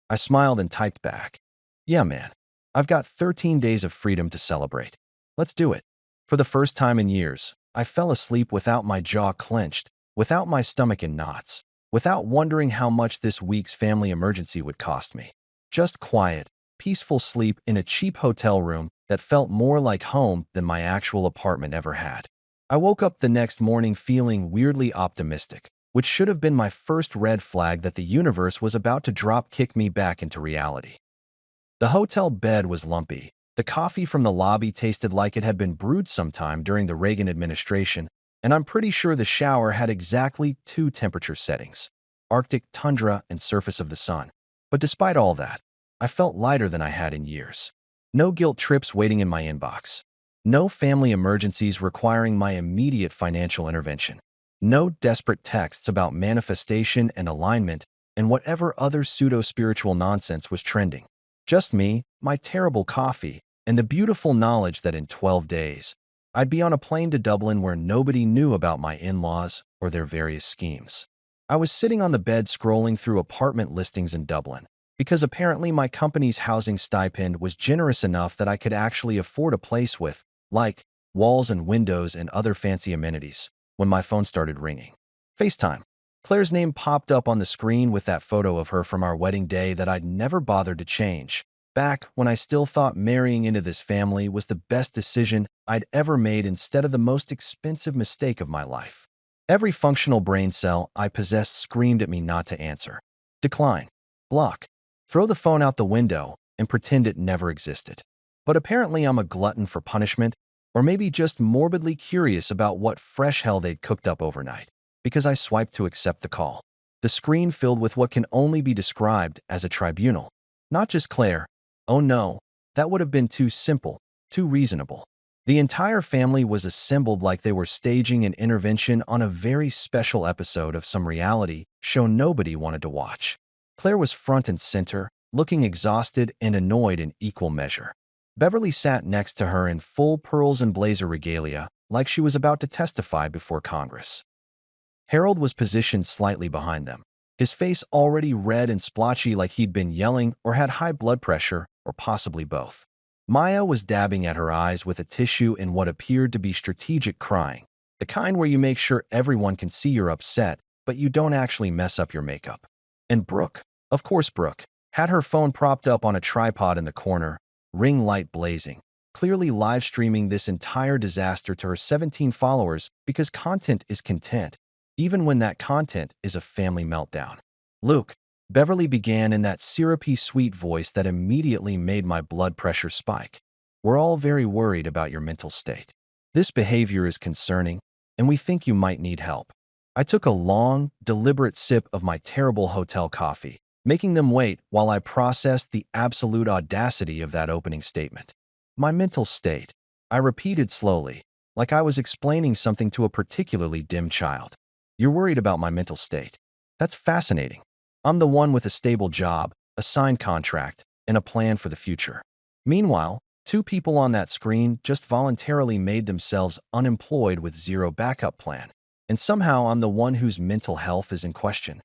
I smiled and typed back. Yeah, man. I've got 13 days of freedom to celebrate. Let's do it. For the first time in years, I fell asleep without my jaw clenched, without my stomach in knots, without wondering how much this week's family emergency would cost me. Just quiet, peaceful sleep in a cheap hotel room that felt more like home than my actual apartment ever had. I woke up the next morning feeling weirdly optimistic, which should have been my first red flag that the universe was about to drop kick me back into reality. The hotel bed was lumpy. The coffee from the lobby tasted like it had been brewed sometime during the Reagan administration, and I'm pretty sure the shower had exactly 2 temperature settings: Arctic tundra and surface of the sun. But despite all that, I felt lighter than I had in years. No guilt trips waiting in my inbox. No family emergencies requiring my immediate financial intervention. No desperate texts about manifestation and alignment and whatever other pseudo-spiritual nonsense was trending. Just me, my terrible coffee, and the beautiful knowledge that in 12 days, I'd be on a plane to Dublin where nobody knew about my in-laws or their various schemes. I was sitting on the bed scrolling through apartment listings in Dublin, because apparently my company's housing stipend was generous enough that I could actually afford a place with, like, walls and windows and other fancy amenities, when my phone started ringing. FaceTime. Claire's name popped up on the screen with that photo of her from our wedding day that I'd never bothered to change, back when I still thought marrying into this family was the best decision I'd ever made instead of the most expensive mistake of my life. Every functional brain cell I possessed screamed at me not to answer. Decline. Block. Throw the phone out the window and pretend it never existed. But apparently I'm a glutton for punishment, or maybe just morbidly curious about what fresh hell they'd cooked up overnight, because I swiped to accept the call. The screen filled with what can only be described as a tribunal. Not just Claire. Oh no, that would have been too simple, too reasonable. The entire family was assembled like they were staging an intervention on a very special episode of some reality show nobody wanted to watch. Claire was front and center, looking exhausted and annoyed in equal measure. Beverly sat next to her in full pearls and blazer regalia, like she was about to testify before Congress. Harold was positioned slightly behind them, his face already red and splotchy like he'd been yelling or had high blood pressure, or possibly both. Maya was dabbing at her eyes with a tissue in what appeared to be strategic crying, the kind where you make sure everyone can see you're upset, but you don't actually mess up your makeup. And Brooke, of course Brooke, had her phone propped up on a tripod in the corner, ring light blazing, clearly live streaming this entire disaster to her 17 followers because content is content, even when that content is a family meltdown. Luke, Beverly began in that syrupy sweet voice that immediately made my blood pressure spike. We're all very worried about your mental state. This behavior is concerning, and we think you might need help. I took a long, deliberate sip of my terrible hotel coffee, making them wait while I processed the absolute audacity of that opening statement. My mental state, I repeated slowly, like I was explaining something to a particularly dim child. You're worried about my mental state. That's fascinating. I'm the one with a stable job, a signed contract, and a plan for the future. Meanwhile, 2 people on that screen just voluntarily made themselves unemployed with zero backup plan, and somehow I'm the one whose mental health is in question.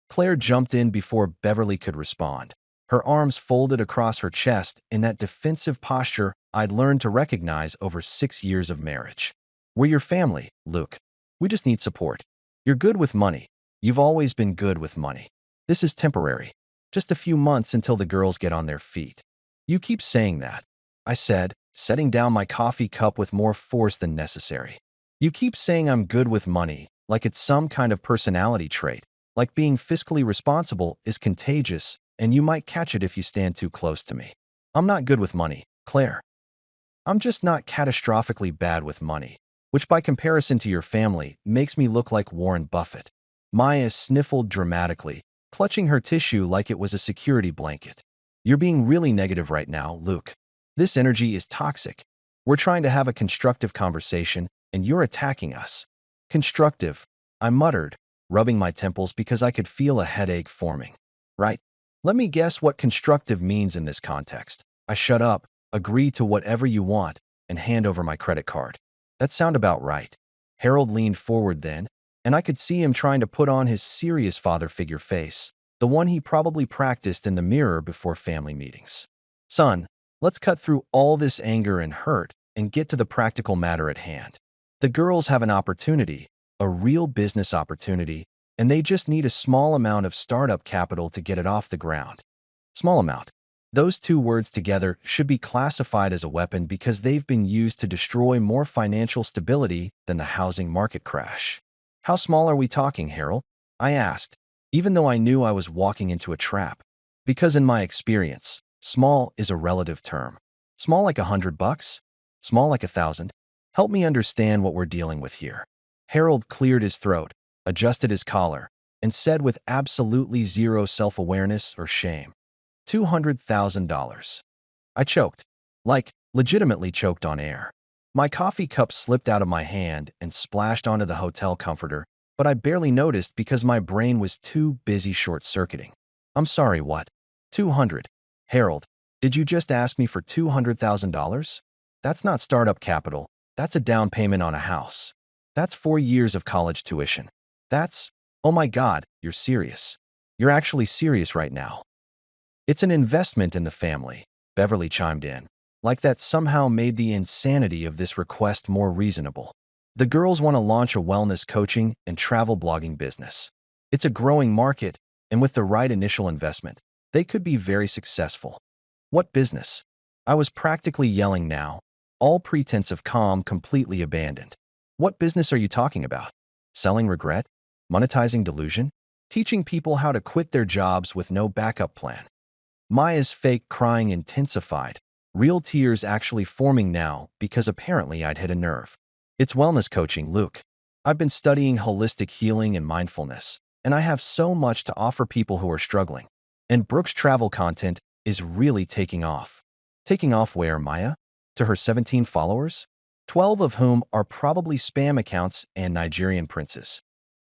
Claire jumped in before Beverly could respond, her arms folded across her chest in that defensive posture I'd learned to recognize over 6 years of marriage. We're your family, Luke. We just need support. You're good with money. You've always been good with money. This is temporary. Just a few months until the girls get on their feet. You keep saying that, I said, setting down my coffee cup with more force than necessary. You keep saying I'm good with money, like it's some kind of personality trait, like being fiscally responsible is contagious, and you might catch it if you stand too close to me. I'm not good with money, Claire. I'm just not catastrophically bad with money, which by comparison to your family makes me look like Warren Buffett. Maya sniffled dramatically, clutching her tissue like it was a security blanket. You're being really negative right now, Luke. This energy is toxic. We're trying to have a constructive conversation, and you're attacking us. Constructive, I muttered, rubbing my temples because I could feel a headache forming. Right? Let me guess what constructive means in this context. I shut up, agree to whatever you want, and hand over my credit card. That sound about right. Harold leaned forward then, and I could see him trying to put on his serious father figure face, the one he probably practiced in the mirror before family meetings. Son, let's cut through all this anger and hurt and get to the practical matter at hand. The girls have an opportunity, a real business opportunity, and they just need a small amount of startup capital to get it off the ground. Small amount. Those two words together should be classified as a weapon because they've been used to destroy more financial stability than the housing market crash. How small are we talking, Harold? I asked, even though I knew I was walking into a trap. Because in my experience, small is a relative term. Small like $100? Small like 1,000? Help me understand what we're dealing with here. Harold cleared his throat, adjusted his collar, and said with absolutely zero self-awareness or shame, $200,000. I choked, like legitimately choked on air. My coffee cup slipped out of my hand and splashed onto the hotel comforter, but I barely noticed because my brain was too busy short-circuiting. I'm sorry, what? 200. Harold, did you just ask me for $200,000? That's not startup capital. That's a down payment on a house. That's 4 years of college tuition. Oh my God, you're serious. You're actually serious right now. It's an investment in the family, Beverly chimed in, like that somehow made the insanity of this request more reasonable. The girls want to launch a wellness coaching and travel blogging business. It's a growing market, and with the right initial investment, they could be very successful. What business? I was practically yelling now, all pretense of calm completely abandoned. What business are you talking about? Selling regret? Monetizing delusion? Teaching people how to quit their jobs with no backup plan? Maya's fake crying intensified, real tears actually forming now because apparently I'd hit a nerve. It's wellness coaching, Luke. I've been studying holistic healing and mindfulness, and I have so much to offer people who are struggling. And Brooke's travel content is really taking off. Taking off where, Maya? To her 17 followers? 12 of whom are probably spam accounts and Nigerian princes.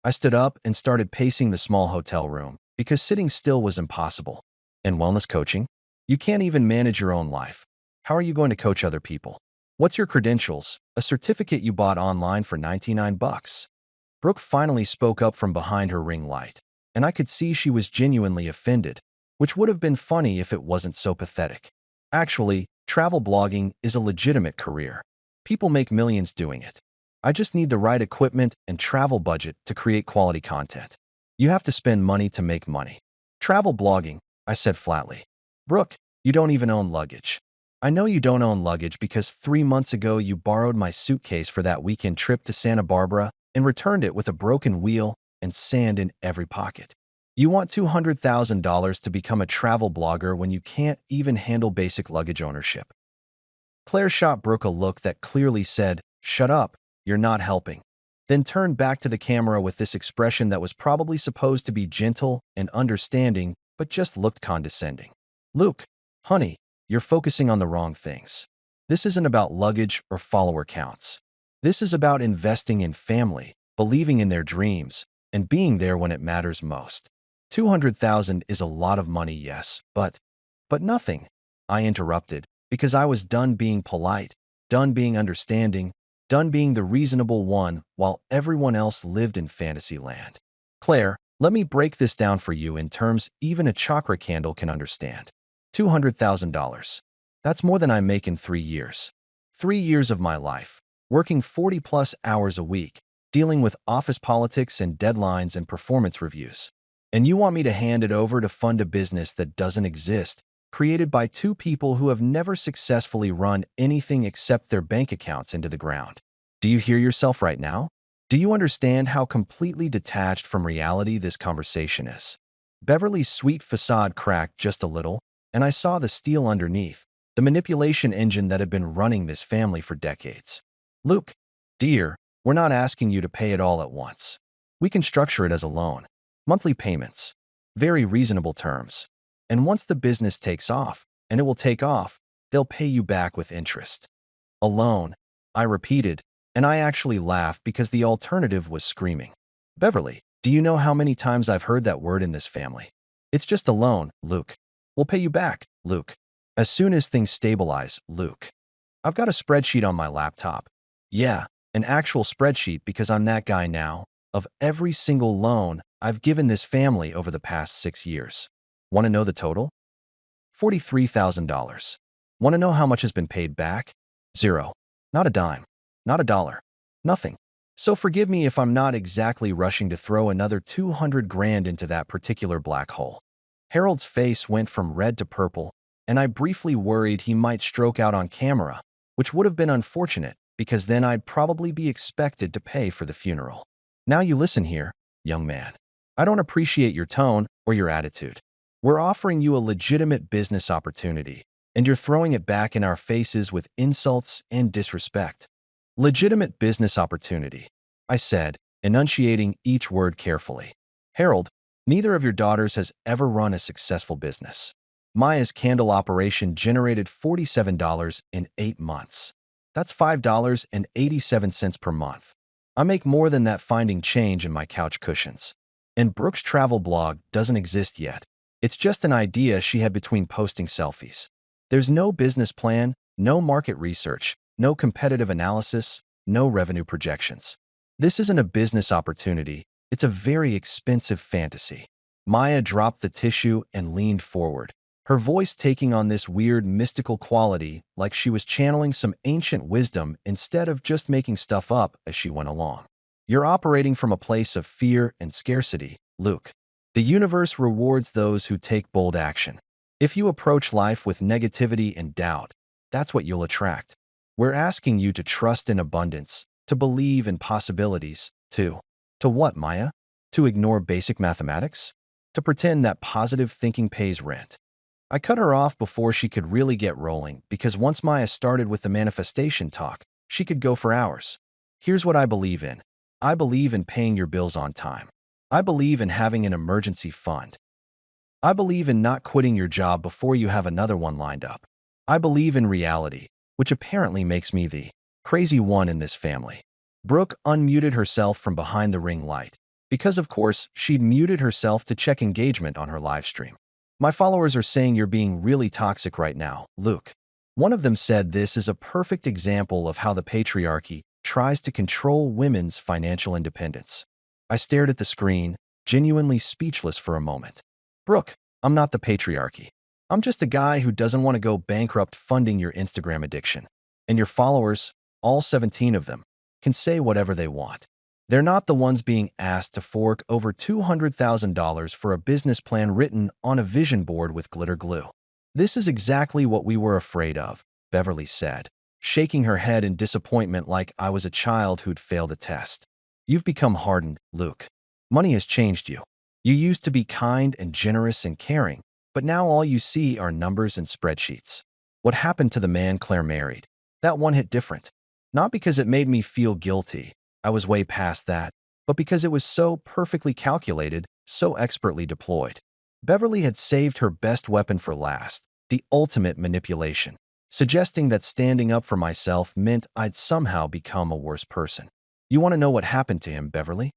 I stood up and started pacing the small hotel room because sitting still was impossible. And wellness coaching? You can't even manage your own life. How are you going to coach other people? What's your credentials? A certificate you bought online for 99 bucks. Brooke finally spoke up from behind her ring light, and I could see she was genuinely offended, which would have been funny if it wasn't so pathetic. Actually, travel blogging is a legitimate career. People make millions doing it. I just need the right equipment and travel budget to create quality content. You have to spend money to make money. Travel blogging, I said flatly. Brooke, you don't even own luggage. I know you don't own luggage because 3 months ago you borrowed my suitcase for that weekend trip to Santa Barbara and returned it with a broken wheel and sand in every pocket. You want $200,000 to become a travel blogger when you can't even handle basic luggage ownership. Claire shot Brooke a look that clearly said, "Shut up, you're not helping," then turned back to the camera with this expression that was probably supposed to be gentle and understanding but just looked condescending. Luke, honey, you're focusing on the wrong things. This isn't about luggage or follower counts. This is about investing in family, believing in their dreams, and being there when it matters most. 200,000 is a lot of money, yes, but nothing. I interrupted, because I was done being polite, done being understanding, done being the reasonable one while everyone else lived in fantasy land. Claire, let me break this down for you in terms even a chakra candle can understand. $200,000. That's more than I make in 3 years. 3 years of my life, working 40-plus hours a week, dealing with office politics and deadlines and performance reviews. And you want me to hand it over to fund a business that doesn't exist, created by 2 people who have never successfully run anything except their bank accounts into the ground. Do you hear yourself right now? Do you understand how completely detached from reality this conversation is? Beverly's sweet facade cracked just a little, and I saw the steel underneath, the manipulation engine that had been running this family for decades. Luke, dear, we're not asking you to pay it all at once. We can structure it as a loan. Monthly payments. Very reasonable terms. And once the business takes off, and it will take off, they'll pay you back with interest. A loan, I repeated, and I actually laughed because the alternative was screaming. Beverly, do you know how many times I've heard that word in this family? It's just a loan, Luke. We'll pay you back, Luke. As soon as things stabilize, Luke. I've got a spreadsheet on my laptop. Yeah, an actual spreadsheet because I'm that guy now, of every single loan I've given this family over the past 6 years. Want to know the total? $43,000. Want to know how much has been paid back? Zero. Not a dime. Not a dollar. Nothing. So forgive me if I'm not exactly rushing to throw another 200 grand into that particular black hole. Harold's face went from red to purple, and I briefly worried he might stroke out on camera, which would have been unfortunate because then I'd probably be expected to pay for the funeral. Now you listen here, young man. I don't appreciate your tone or your attitude. We're offering you a legitimate business opportunity, and you're throwing it back in our faces with insults and disrespect. Legitimate business opportunity, I said, enunciating each word carefully. Harold, neither of your daughters has ever run a successful business. Maya's candle operation generated $47 in 8 months. That's $5.87 per month. I make more than that finding change in my couch cushions. And Brooke's travel blog doesn't exist yet. It's just an idea she had between posting selfies. There's no business plan, no market research, no competitive analysis, no revenue projections. This isn't a business opportunity, it's a very expensive fantasy. Maya dropped the tissue and leaned forward, her voice taking on this weird mystical quality like she was channeling some ancient wisdom instead of just making stuff up as she went along. You're operating from a place of fear and scarcity, Luke. The universe rewards those who take bold action. If you approach life with negativity and doubt, that's what you'll attract. We're asking you to trust in abundance, to believe in possibilities, to what, Maya? To ignore basic mathematics? To pretend that positive thinking pays rent. I cut her off before she could really get rolling because once Maya started with the manifestation talk, she could go for hours. Here's what I believe in. I believe in paying your bills on time. I believe in having an emergency fund. I believe in not quitting your job before you have another one lined up. I believe in reality, which apparently makes me the crazy one in this family. Brooke unmuted herself from behind the ring light, because of course she'd muted herself to check engagement on her live stream. My followers are saying you're being really toxic right now, Luke. One of them said this is a perfect example of how the patriarchy tries to control women's financial independence. I stared at the screen, genuinely speechless for a moment. Brooke, I'm not the patriarchy. I'm just a guy who doesn't want to go bankrupt funding your Instagram addiction. And your followers, all 17 of them, can say whatever they want. They're not the ones being asked to fork over $200,000 for a business plan written on a vision board with glitter glue. This is exactly what we were afraid of, Beverly said, shaking her head in disappointment like I was a child who'd failed a test. You've become hardened, Luke. Money has changed you. You used to be kind and generous and caring, but now all you see are numbers and spreadsheets. What happened to the man Claire married? That one hit different. Not because it made me feel guilty, I was way past that, but because it was so perfectly calculated, so expertly deployed. Beverly had saved her best weapon for last, the ultimate manipulation, suggesting that standing up for myself meant I'd somehow become a worse person. You want to know what happened to him, Beverly?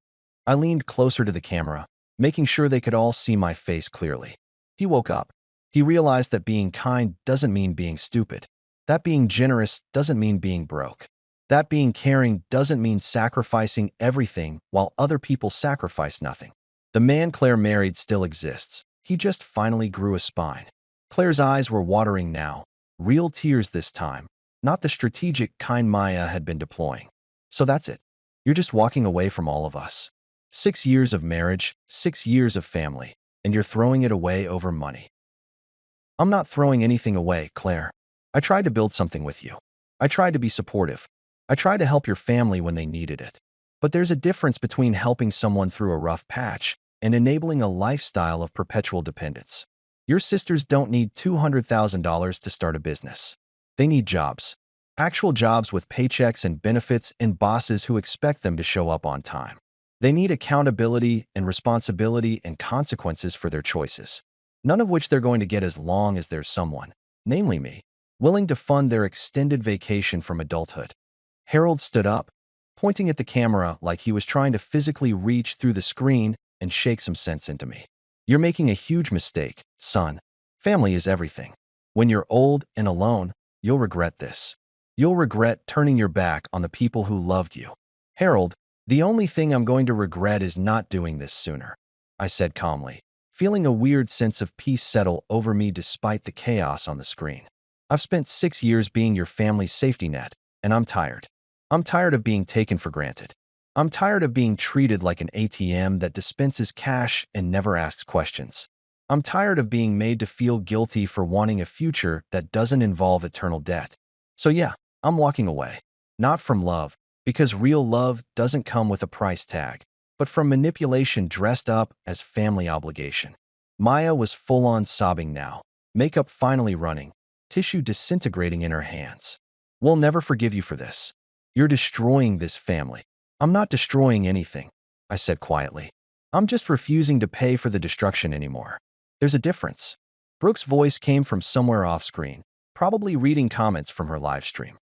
I leaned closer to the camera, making sure they could all see my face clearly. He woke up. He realized that being kind doesn't mean being stupid. That being generous doesn't mean being broke. That being caring doesn't mean sacrificing everything while other people sacrifice nothing. The man Claire married still exists. He just finally grew a spine. Claire's eyes were watering now, real tears this time, not the strategic kind Maya had been deploying. So that's it. You're just walking away from all of us. 6 years of marriage, 6 years of family, and you're throwing it away over money. I'm not throwing anything away, Claire. I tried to build something with you. I tried to be supportive. I tried to help your family when they needed it. But there's a difference between helping someone through a rough patch and enabling a lifestyle of perpetual dependence. Your sisters don't need $200,000 to start a business. They need jobs. Actual jobs with paychecks and benefits and bosses who expect them to show up on time. They need accountability and responsibility and consequences for their choices, none of which they're going to get as long as there's someone, namely me, willing to fund their extended vacation from adulthood. Harold stood up, pointing at the camera like he was trying to physically reach through the screen and shake some sense into me. You're making a huge mistake, son. Family is everything. When you're old and alone, you'll regret this. You'll regret turning your back on the people who loved you. Harold, the only thing I'm going to regret is not doing this sooner, I said calmly, feeling a weird sense of peace settle over me despite the chaos on the screen. I've spent 6 years being your family's safety net, and I'm tired. I'm tired of being taken for granted. I'm tired of being treated like an ATM that dispenses cash and never asks questions. I'm tired of being made to feel guilty for wanting a future that doesn't involve eternal debt. So yeah, I'm walking away. Not from love, because real love doesn't come with a price tag, but from manipulation dressed up as family obligation. Maya was full-on sobbing now, makeup finally running, tissue disintegrating in her hands. We'll never forgive you for this. You're destroying this family. I'm not destroying anything, I said quietly. I'm just refusing to pay for the destruction anymore. There's a difference. Brooke's voice came from somewhere off-screen, probably reading comments from her live stream.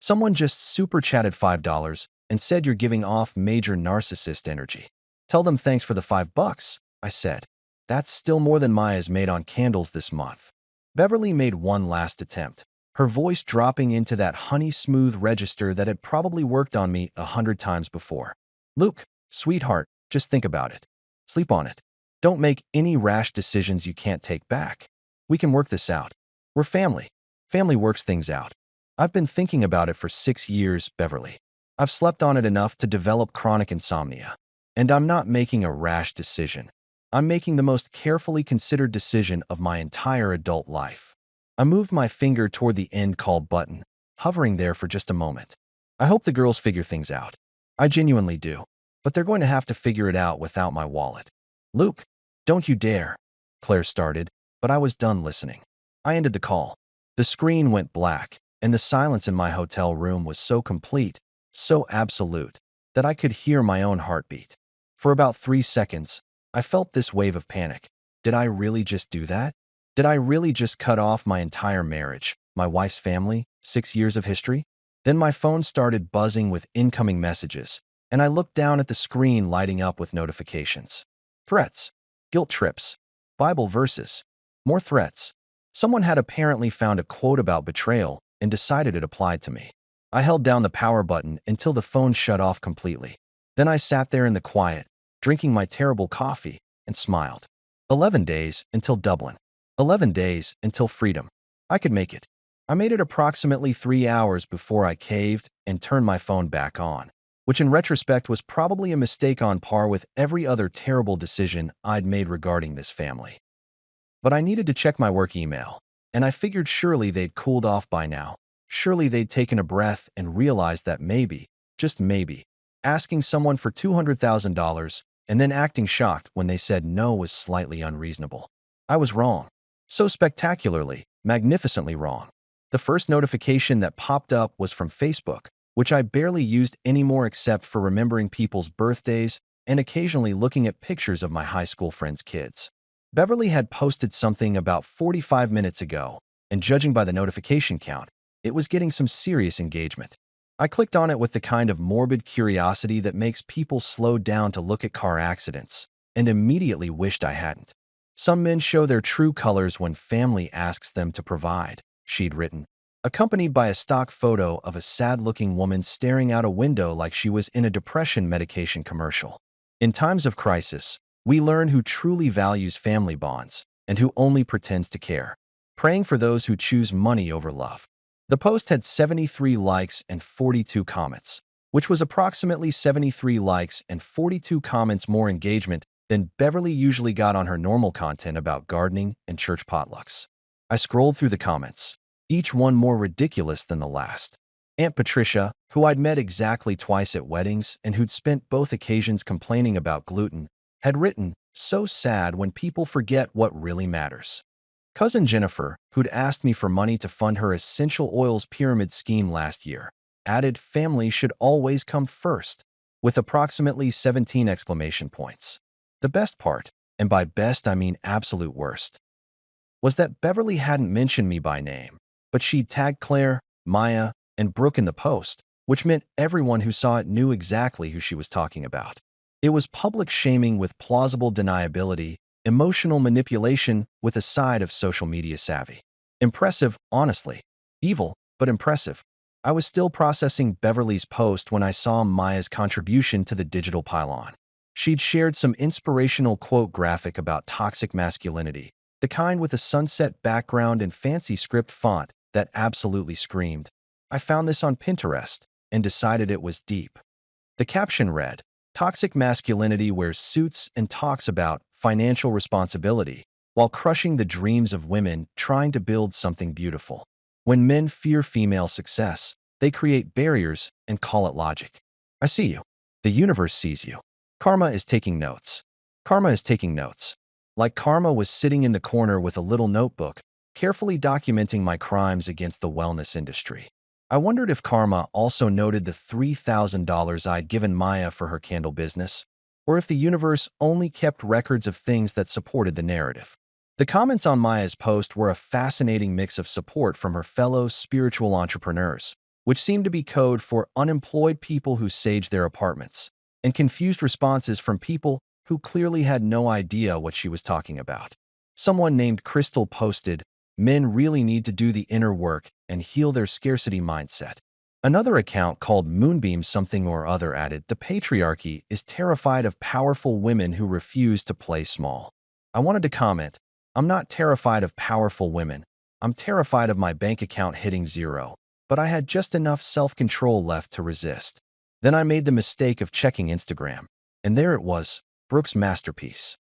Someone just super chatted $5 and said you're giving off major narcissist energy. Tell them thanks for the $5, I said. That's still more than Maya's made on candles this month. Beverly made one last attempt, her voice dropping into that honey-smooth register that had probably worked on me 100 times before. Luke, sweetheart, just think about it. Sleep on it. Don't make any rash decisions you can't take back. We can work this out. We're family. Family works things out. I've been thinking about it for 6 years, Beverly. I've slept on it enough to develop chronic insomnia. And I'm not making a rash decision. I'm making the most carefully considered decision of my entire adult life. I moved my finger toward the end call button, hovering there for just a moment. I hope the girls figure things out. I genuinely do. But they're going to have to figure it out without my wallet. Luke, don't you dare. Claire started, but I was done listening. I ended the call. The screen went black, and the silence in my hotel room was so complete, so absolute, that I could hear my own heartbeat. For about 3 seconds, I felt this wave of panic. Did I really just do that? Did I really just cut off my entire marriage, my wife's family, 6 years of history? Then my phone started buzzing with incoming messages, and I looked down at the screen lighting up with notifications. Threats, guilt trips, Bible verses, more threats. Someone had apparently found a quote about betrayal and decided it applied to me. I held down the power button until the phone shut off completely. Then I sat there in the quiet, drinking my terrible coffee, and smiled. 11 days until Dublin. 11 days until freedom. I could make it. I made it approximately 3 hours before I caved and turned my phone back on, which in retrospect was probably a mistake on par with every other terrible decision I'd made regarding this family. But I needed to check my work email, and I figured surely they'd cooled off by now. Surely they'd taken a breath and realized that maybe, just maybe, asking someone for $200,000 and then acting shocked when they said no was slightly unreasonable. I was wrong. So spectacularly, magnificently wrong. The first notification that popped up was from Facebook, which I barely used anymore except for remembering people's birthdays and occasionally looking at pictures of my high school friends' kids. Beverly had posted something about 45 minutes ago, and judging by the notification count, it was getting some serious engagement. I clicked on it with the kind of morbid curiosity that makes people slow down to look at car accidents, and immediately wished I hadn't. Some men show their true colors when family asks them to provide, she'd written, accompanied by a stock photo of a sad-looking woman staring out a window like she was in a depression medication commercial. In times of crisis, we learn who truly values family bonds and who only pretends to care, praying for those who choose money over love. The post had 73 likes and 42 comments, which was approximately 73 likes and 42 comments more engagement than Beverly usually got on her normal content about gardening and church potlucks. I scrolled through the comments, each one more ridiculous than the last. Aunt Patricia, who I'd met exactly twice at weddings and who'd spent both occasions complaining about gluten, had written, "So sad when people forget what really matters." Cousin Jennifer, who'd asked me for money to fund her essential oils pyramid scheme last year, added family should always come first, with approximately 17 exclamation points. The best part, and by best I mean absolute worst, was that Beverly hadn't mentioned me by name, but she'd tagged Claire, Maya, and Brooke in the post, which meant everyone who saw it knew exactly who she was talking about. It was public shaming with plausible deniability, emotional manipulation with a side of social media savvy. Impressive, honestly. Evil, but impressive. I was still processing Beverly's post when I saw Maya's contribution to the digital pylon. She'd shared some inspirational quote graphic about toxic masculinity, the kind with a sunset background and fancy script font that absolutely screamed. I found this on Pinterest and decided it was deep. The caption read, "Toxic masculinity wears suits and talks about financial responsibility while crushing the dreams of women trying to build something beautiful. When men fear female success, they create barriers and call it logic. I see you. The universe sees you. Karma is taking notes. Karma is taking notes." Like Karma was sitting in the corner with a little notebook, carefully documenting my crimes against the wellness industry. I wondered if Karma also noted the $3,000 I'd given Maya for her candle business, or if the universe only kept records of things that supported the narrative. The comments on Maya's post were a fascinating mix of support from her fellow spiritual entrepreneurs, which seemed to be code for unemployed people who sage their apartments, and confused responses from people who clearly had no idea what she was talking about. Someone named Crystal posted, "Men really need to do the inner work and heal their scarcity mindset." Another account called Moonbeam something or other added, "The patriarchy is terrified of powerful women who refuse to play small." I wanted to comment, "I'm not terrified of powerful women. I'm terrified of my bank account hitting zero." But I had just enough self-control left to resist. Then I made the mistake of checking Instagram, and there it was, Brooke's masterpiece.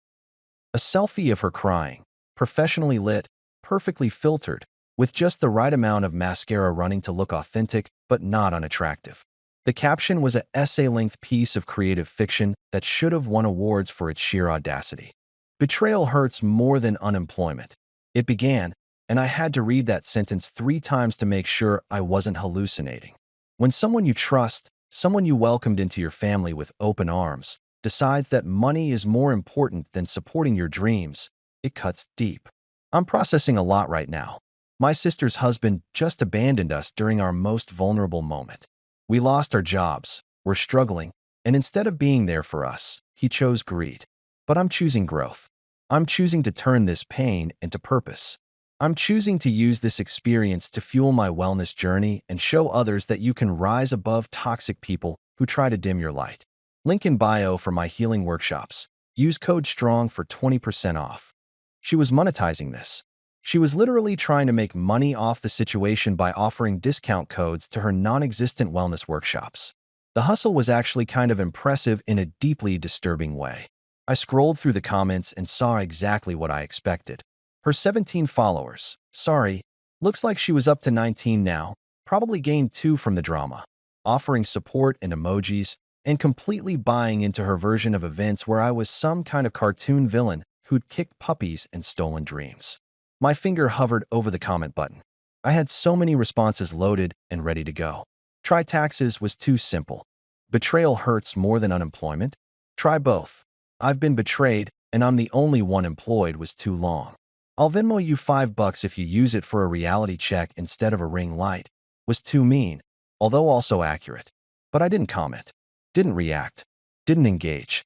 A selfie of her crying, professionally lit, perfectly filtered, with just the right amount of mascara running to look authentic but not unattractive. The caption was an essay-length piece of creative fiction that should have won awards for its sheer audacity. "Betrayal hurts more than unemployment." It began, and I had to read that sentence 3 times to make sure I wasn't hallucinating. When someone you trust, someone you welcomed into your family with open arms, decides that money is more important than supporting your dreams, it cuts deep. I'm processing a lot right now. My sister's husband just abandoned us during our most vulnerable moment. We lost our jobs, we're struggling, and instead of being there for us, he chose greed. But I'm choosing growth. I'm choosing to turn this pain into purpose. I'm choosing to use this experience to fuel my wellness journey and show others that you can rise above toxic people who try to dim your light. Link in bio for my healing workshops. Use code STRONG for 20% off. She was monetizing this. She was literally trying to make money off the situation by offering discount codes to her non-existent wellness workshops. The hustle was actually kind of impressive in a deeply disturbing way. I scrolled through the comments and saw exactly what I expected. Her 17 followers. Sorry, looks like she was up to 19 now, probably gained 2 from the drama. Offering support and emojis, and completely buying into her version of events where I was some kind of cartoon villain who'd kicked puppies and stolen dreams. My finger hovered over the comment button. I had so many responses loaded and ready to go. Try taxes was too simple. Betrayal hurts more than unemployment. Try both. I've been betrayed, and I'm the only one employed was too long. I'll Venmo you $5 if you use it for a reality check instead of a ring light was too mean, although also accurate. But I didn't comment. Didn't react, didn't engage.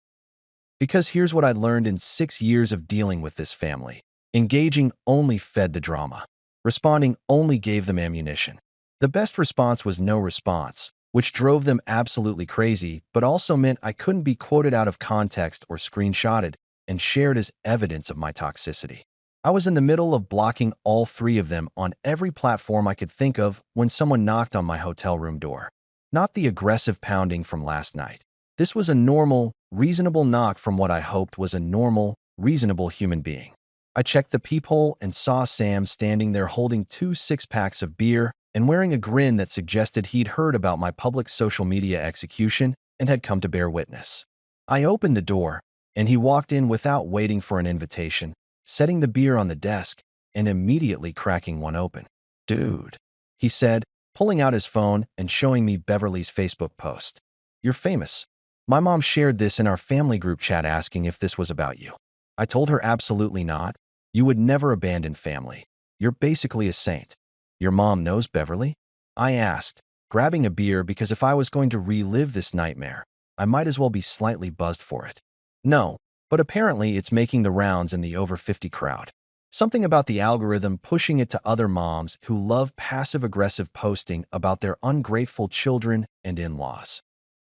Because here's what I learned in 6 years of dealing with this family. Engaging only fed the drama. Responding only gave them ammunition. The best response was no response, which drove them absolutely crazy, but also meant I couldn't be quoted out of context or screenshotted and shared as evidence of my toxicity. I was in the middle of blocking all 3 of them on every platform I could think of when someone knocked on my hotel room door. Not the aggressive pounding from last night. This was a normal, reasonable knock from what I hoped was a normal, reasonable human being. I checked the peephole and saw Sam standing there holding 2 six-packs of beer and wearing a grin that suggested he'd heard about my public social media execution and had come to bear witness. I opened the door, And he walked in without waiting for an invitation, setting the beer on the desk and immediately cracking one open. Dude, he said, pulling out his phone and showing me Beverly's Facebook post. You're famous. My mom shared this in our family group chat asking if this was about you. I told her absolutely not. You would never abandon family. You're basically a saint. Your mom knows Beverly? I asked, grabbing a beer because if I was going to relive this nightmare, I might as well be slightly buzzed for it. No, but apparently it's making the rounds in the over 50 crowd. Something about the algorithm pushing it to other moms who love passive-aggressive posting about their ungrateful children and in-laws.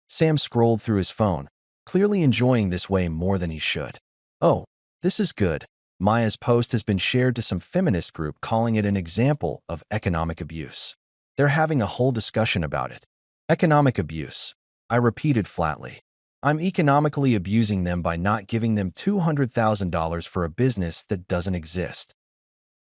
Sam scrolled through his phone, clearly enjoying this way more than he should. Oh, this is good. Maya's post has been shared to some feminist group calling it an example of economic abuse. They're having a whole discussion about it. Economic abuse. I repeated flatly. I'm economically abusing them by not giving them $200,000 for a business that doesn't exist.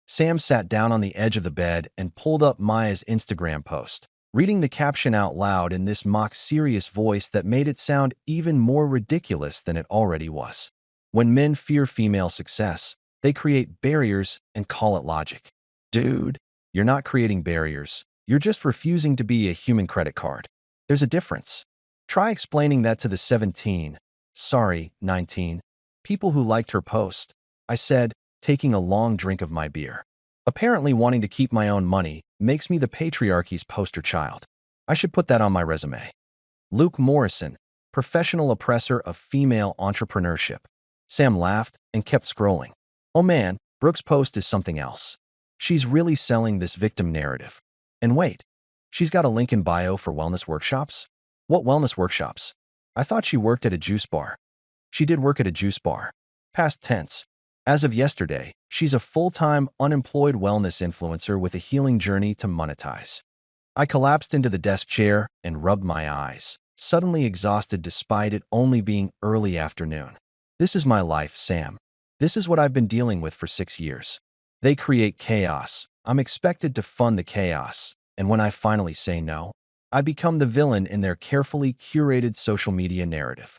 Sam sat down on the edge of the bed and pulled up Maya's Instagram post, reading the caption out loud in this mock-serious voice that made it sound even more ridiculous than it already was. When men fear female success, they create barriers and call it logic. Dude, you're not creating barriers. You're just refusing to be a human credit card. There's a difference. Try explaining that to the 19 people who liked her post. I said, taking a long drink of my beer. Apparently wanting to keep my own money makes me the patriarchy's poster child. I should put that on my resume. Luke Morrison, professional oppressor of female entrepreneurship. Sam laughed and kept scrolling. Oh man, Brooke's post is something else. She's really selling this victim narrative. And wait, she's got a link in bio for wellness workshops? What wellness workshops? I thought she worked at a juice bar. She did work at a juice bar. Past tense. As of yesterday, she's a full-time, unemployed wellness influencer with a healing journey to monetize. I collapsed into the desk chair and rubbed my eyes, suddenly exhausted despite it only being early afternoon. This is my life, Sam. This is what I've been dealing with for 6 years. They create chaos. I'm expected to fund the chaos. And when I finally say no, I become the villain in their carefully curated social media narrative.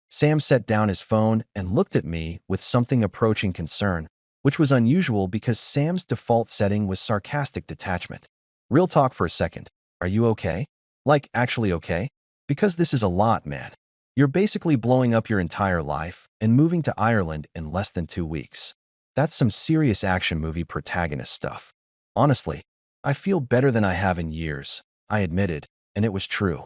Sam set down his phone and looked at me with something approaching concern, which was unusual because Sam's default setting was sarcastic detachment. Real talk for a second. Are you okay? Like, actually okay? Because this is a lot, man. You're basically blowing up your entire life and moving to Ireland in less than 2 weeks. That's some serious action movie protagonist stuff. Honestly, I feel better than I have in years, I admitted, and it was true.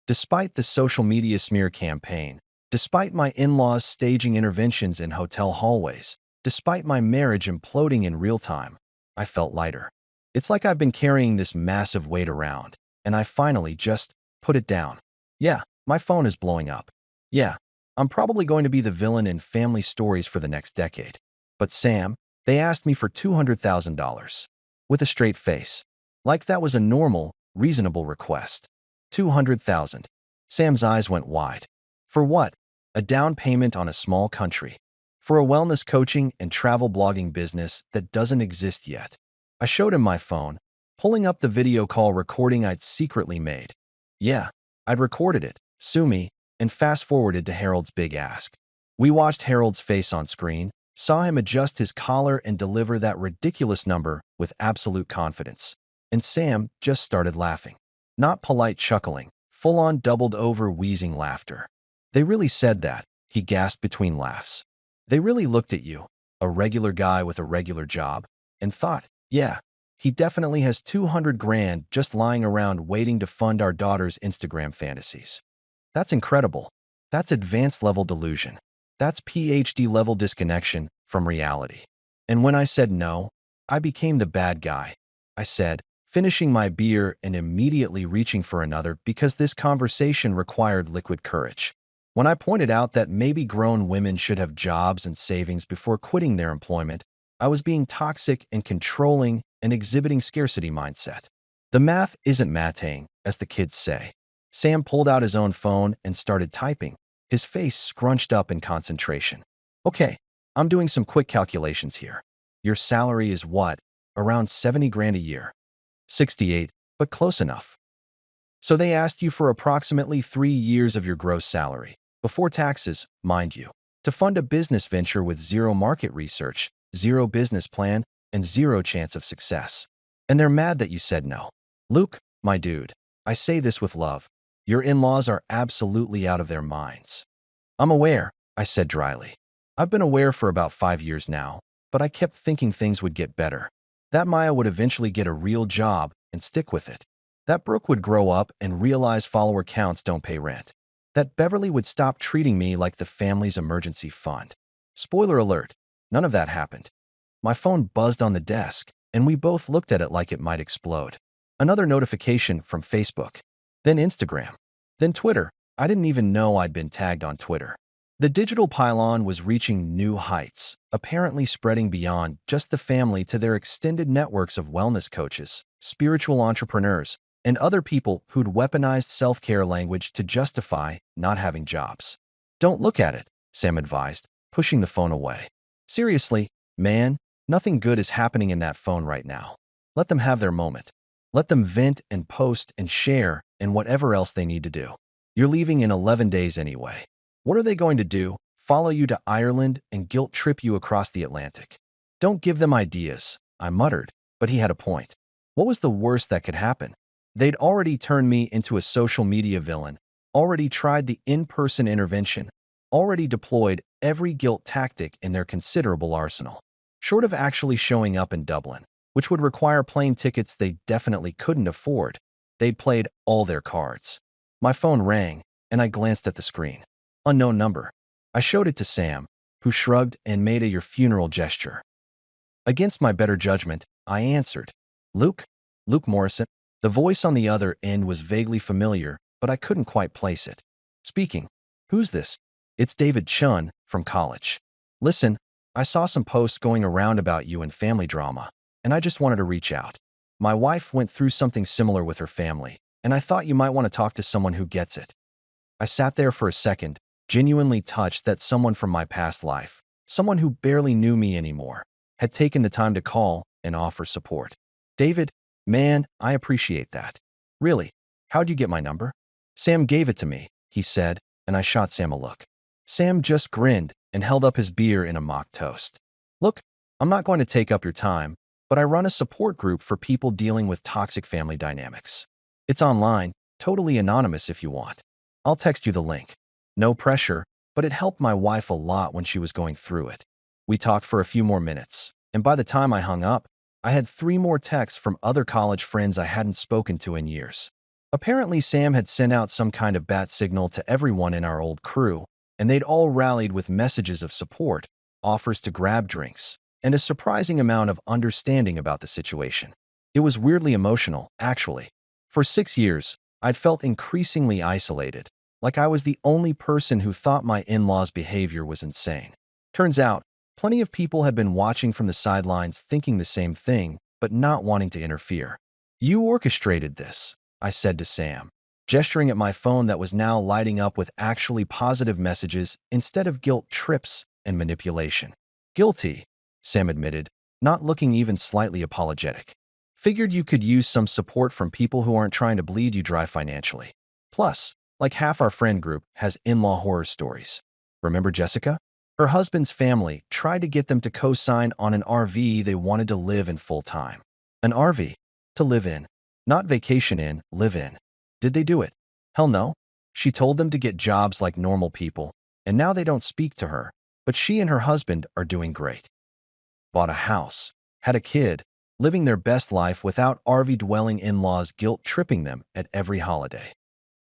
Despite the social media smear campaign, despite my in-laws staging interventions in hotel hallways, despite my marriage imploding in real time, I felt lighter. It's like I've been carrying this massive weight around, and I finally just put it down. Yeah, my phone is blowing up. Yeah, I'm probably going to be the villain in family stories for the next decade. But Sam, they asked me for $200,000. With a straight face. Like that was a normal, reasonable request. 200,000. Sam's eyes went wide. For what? A down payment on a small country. For a wellness coaching and travel blogging business that doesn't exist yet. I showed him my phone, pulling up the video call recording I'd secretly made. Yeah, I'd recorded it, sue me, and fast-forwarded to Harold's big ask. We watched Harold's face on screen, saw him adjust his collar and deliver that ridiculous number with absolute confidence. And Sam just started laughing. Not polite chuckling, full-on doubled-over wheezing laughter. They really said that, he gasped between laughs. They really looked at you, a regular guy with a regular job, and thought, yeah, he definitely has 200 grand just lying around waiting to fund our daughter's Instagram fantasies. That's incredible. That's advanced-level delusion. That's PhD-level disconnection from reality. And when I said no, I became the bad guy. I said, finishing my beer and immediately reaching for another because this conversation required liquid courage. When I pointed out that maybe grown women should have jobs and savings before quitting their employment, I was being toxic and controlling and exhibiting scarcity mindset. The math isn't mathing, as the kids say. Sam pulled out his own phone and started typing, his face scrunched up in concentration. Okay, I'm doing some quick calculations here. Your salary is what? Around 70 grand a year. 68, but close enough. So they asked you for approximately 3 years of your gross salary, before taxes, mind you. to fund a business venture with zero market research, zero business plan, and zero chance of success. And they're mad that you said no. Luke, my dude, I say this with love. Your in-laws are absolutely out of their minds. I'm aware, I said dryly. I've been aware for about 5 years now, but I kept thinking things would get better. That Maya would eventually get a real job and stick with it. That Brooke would grow up and realize follower counts don't pay rent. That Beverly would stop treating me like the family's emergency fund. Spoiler alert, none of that happened. My phone buzzed on the desk, and we both looked at it like it might explode. Another notification from Facebook, then Instagram, then Twitter. I didn't even know I'd been tagged on Twitter. The digital pylon was reaching new heights, apparently spreading beyond just the family to their extended networks of wellness coaches, spiritual entrepreneurs, and other people who'd weaponized self-care language to justify not having jobs. Don't look at it, Sam advised, pushing the phone away. Seriously, man, nothing good is happening in that phone right now. Let them have their moment. Let them vent and post and share and whatever else they need to do. You're leaving in 11 days anyway. What are they going to do? Follow you to Ireland and guilt trip you across the Atlantic? Don't give them ideas, I muttered, but he had a point. What was the worst that could happen? They'd already turned me into a social media villain, already tried the in-person intervention, already deployed every guilt tactic in their considerable arsenal. Short of actually showing up in Dublin, which would require plane tickets they definitely couldn't afford, they'd played all their cards. My phone rang, and I glanced at the screen. Unknown number. I showed it to Sam, who shrugged and made a your funeral gesture. Against my better judgment, I answered. Luke? Luke Morrison? The voice on the other end was vaguely familiar, but I couldn't quite place it. Speaking. Who's this? It's David Chun, from college. Listen, I saw some posts going around about you and family drama, and I just wanted to reach out. My wife went through something similar with her family, and I thought you might want to talk to someone who gets it. I sat there for a second, genuinely touched that someone from my past life, someone who barely knew me anymore, had taken the time to call and offer support. David, man, I appreciate that. Really, how'd you get my number? Sam gave it to me, he said, and I shot Sam a look. Sam just grinned and held up his beer in a mock toast. Look, I'm not going to take up your time, but I run a support group for people dealing with toxic family dynamics. It's online, totally anonymous if you want. I'll text you the link. No pressure, but it helped my wife a lot when she was going through it. We talked for a few more minutes, and by the time I hung up, I had 3 more texts from other college friends I hadn't spoken to in years. Apparently, Sam had sent out some kind of bat signal to everyone in our old crew, and they'd all rallied with messages of support, offers to grab drinks, and a surprising amount of understanding about the situation. It was weirdly emotional, actually. For 6 years, I'd felt increasingly isolated, like I was the only person who thought my in-laws' behavior was insane. Turns out, plenty of people had been watching from the sidelines thinking the same thing, but not wanting to interfere. You orchestrated this, I said to Sam, gesturing at my phone that was now lighting up with actually positive messages instead of guilt trips and manipulation. Guilty, Sam admitted, not looking even slightly apologetic. Figured you could use some support from people who aren't trying to bleed you dry financially. Plus, like half our friend group has in-law horror stories. Remember Jessica? Her husband's family tried to get them to co-sign on an RV they wanted to live in full-time. An RV? To live in. Not vacation in, live in. Did they do it? Hell no. She told them to get jobs like normal people, and now they don't speak to her, but she and her husband are doing great. Bought a house, had a kid, living their best life without RV-dwelling in-laws guilt-tripping them at every holiday.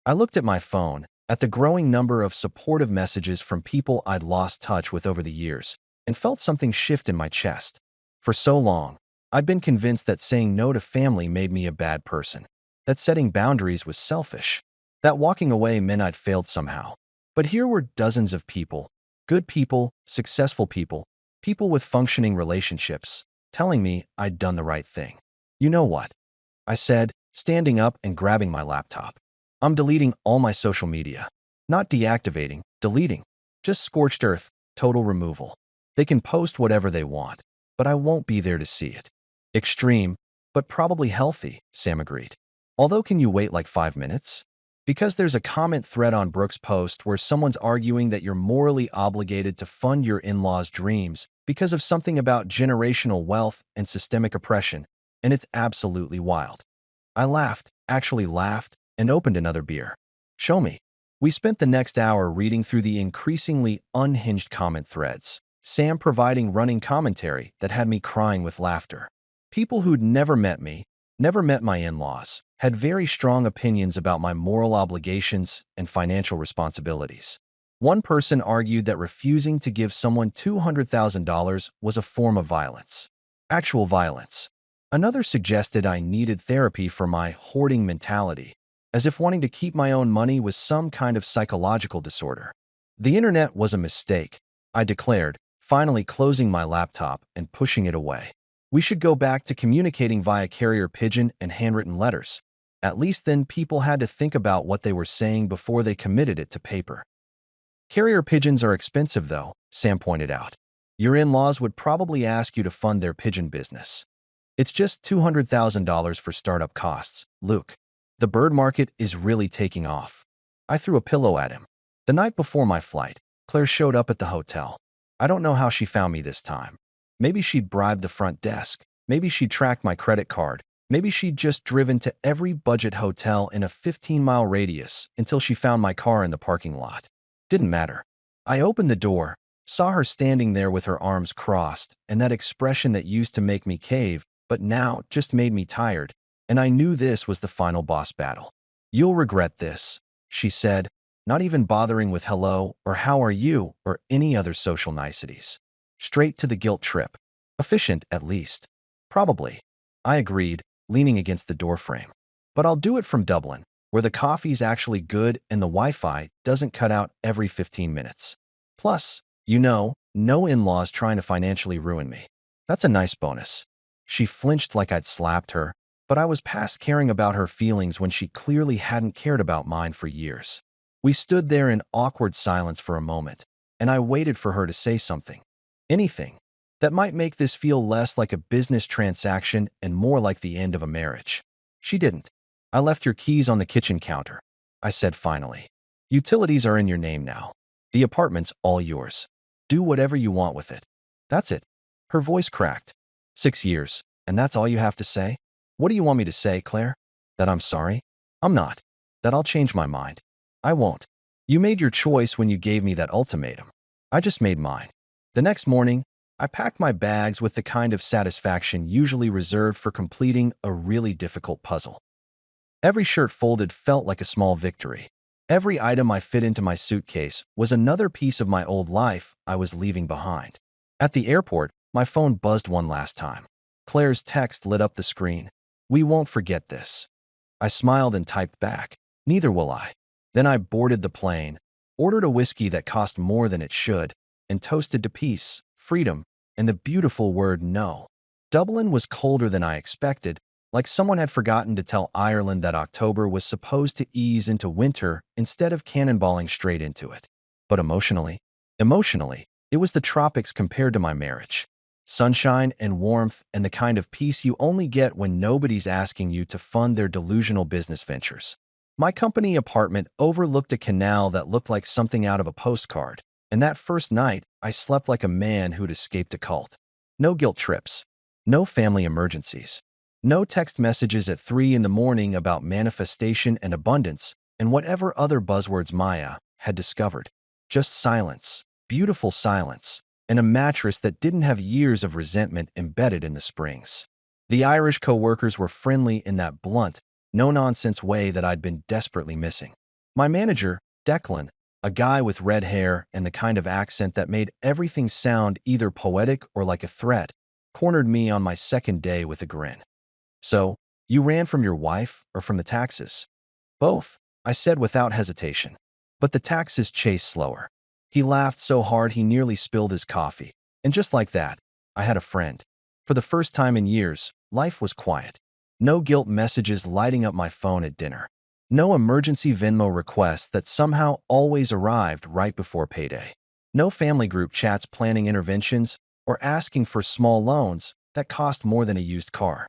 I looked at my phone, at the growing number of supportive messages from people I'd lost touch with over the years, and felt something shift in my chest. For so long, I'd been convinced that saying no to family made me a bad person, that setting boundaries was selfish, that walking away meant I'd failed somehow. But here were dozens of people, good people, successful people, people with functioning relationships, telling me I'd done the right thing. You know what? I said, standing up and grabbing my laptop. I'm deleting all my social media. Not deactivating, deleting. Just scorched earth, total removal. They can post whatever they want, but I won't be there to see it. Extreme, but probably healthy, Sam agreed. Although can you wait like 5 minutes? Because there's a comment thread on Brooke's post where someone's arguing that you're morally obligated to fund your in-laws' dreams because of something about generational wealth and systemic oppression, and it's absolutely wild. I laughed, actually laughed, and opened another beer. Show me. We spent the next hour reading through the increasingly unhinged comment threads, Sam providing running commentary that had me crying with laughter. People who'd never met me, never met my in-laws, had very strong opinions about my moral obligations and financial responsibilities. One person argued that refusing to give someone $200,000 was a form of violence. Actual violence. Another suggested I needed therapy for my hoarding mentality, as if wanting to keep my own money was some kind of psychological disorder. The internet was a mistake, I declared, finally closing my laptop and pushing it away. We should go back to communicating via carrier pigeon and handwritten letters. At least then people had to think about what they were saying before they committed it to paper. Carrier pigeons are expensive though, Sam pointed out. Your in-laws would probably ask you to fund their pigeon business. It's just $200,000 for startup costs, Luke. The bird market is really taking off. I threw a pillow at him. The night before my flight, Claire showed up at the hotel. I don't know how she found me this time. Maybe she'd bribed the front desk. Maybe she'd tracked my credit card. Maybe she'd just driven to every budget hotel in a 15-mile radius until she found my car in the parking lot. Didn't matter. I opened the door, saw her standing there with her arms crossed, and that expression that used to make me cave, but now just made me tired, and I knew this was the final boss battle. You'll regret this, she said, not even bothering with hello or how are you or any other social niceties. Straight to the guilt trip. Efficient, at least. Probably. I agreed, leaning against the doorframe. But I'll do it from Dublin, where the coffee's actually good and the Wi-Fi doesn't cut out every 15 minutes. Plus, no in-laws trying to financially ruin me. That's a nice bonus. She flinched like I'd slapped her, but I was past caring about her feelings when she clearly hadn't cared about mine for years. We stood there in awkward silence for a moment, and I waited for her to say something. Anything that might make this feel less like a business transaction and more like the end of a marriage. She didn't. I left your keys on the kitchen counter, I said finally. Utilities are in your name now. The apartment's all yours. Do whatever you want with it. That's it. Her voice cracked. 6 years, and that's all you have to say? What do you want me to say, Claire? That I'm sorry? I'm not. That I'll change my mind. I won't. You made your choice when you gave me that ultimatum. I just made mine. The next morning, I packed my bags with the kind of satisfaction usually reserved for completing a really difficult puzzle. Every shirt folded felt like a small victory. Every item I fit into my suitcase was another piece of my old life I was leaving behind. At the airport, my phone buzzed one last time. Claire's text lit up the screen. We won't forget this. I smiled and typed back. Neither will I. Then I boarded the plane, ordered a whiskey that cost more than it should, and toasted to peace, freedom, and the beautiful word no. Dublin was colder than I expected, like someone had forgotten to tell Ireland that October was supposed to ease into winter instead of cannonballing straight into it. But emotionally, it was the tropics compared to my marriage. Sunshine and warmth and the kind of peace you only get when nobody's asking you to fund their delusional business ventures. My company apartment overlooked a canal that looked like something out of a postcard, and that first night, I slept like a man who'd escaped a cult. No guilt trips. No family emergencies. No text messages at 3 in the morning about manifestation and abundance and whatever other buzzwords Maya had discovered. Just silence, beautiful silence, and a mattress that didn't have years of resentment embedded in the springs. The Irish co-workers were friendly in that blunt, no-nonsense way that I'd been desperately missing. My manager, Declan, a guy with red hair and the kind of accent that made everything sound either poetic or like a threat, cornered me on my second day with a grin. So, you ran from your wife or from the taxes? Both, I said without hesitation. But the taxes chase slower. He laughed so hard he nearly spilled his coffee. And just like that, I had a friend. For the first time in years, life was quiet. No guilt messages lighting up my phone at dinner. No emergency Venmo requests that somehow always arrived right before payday. No family group chats planning interventions or asking for small loans that cost more than a used car.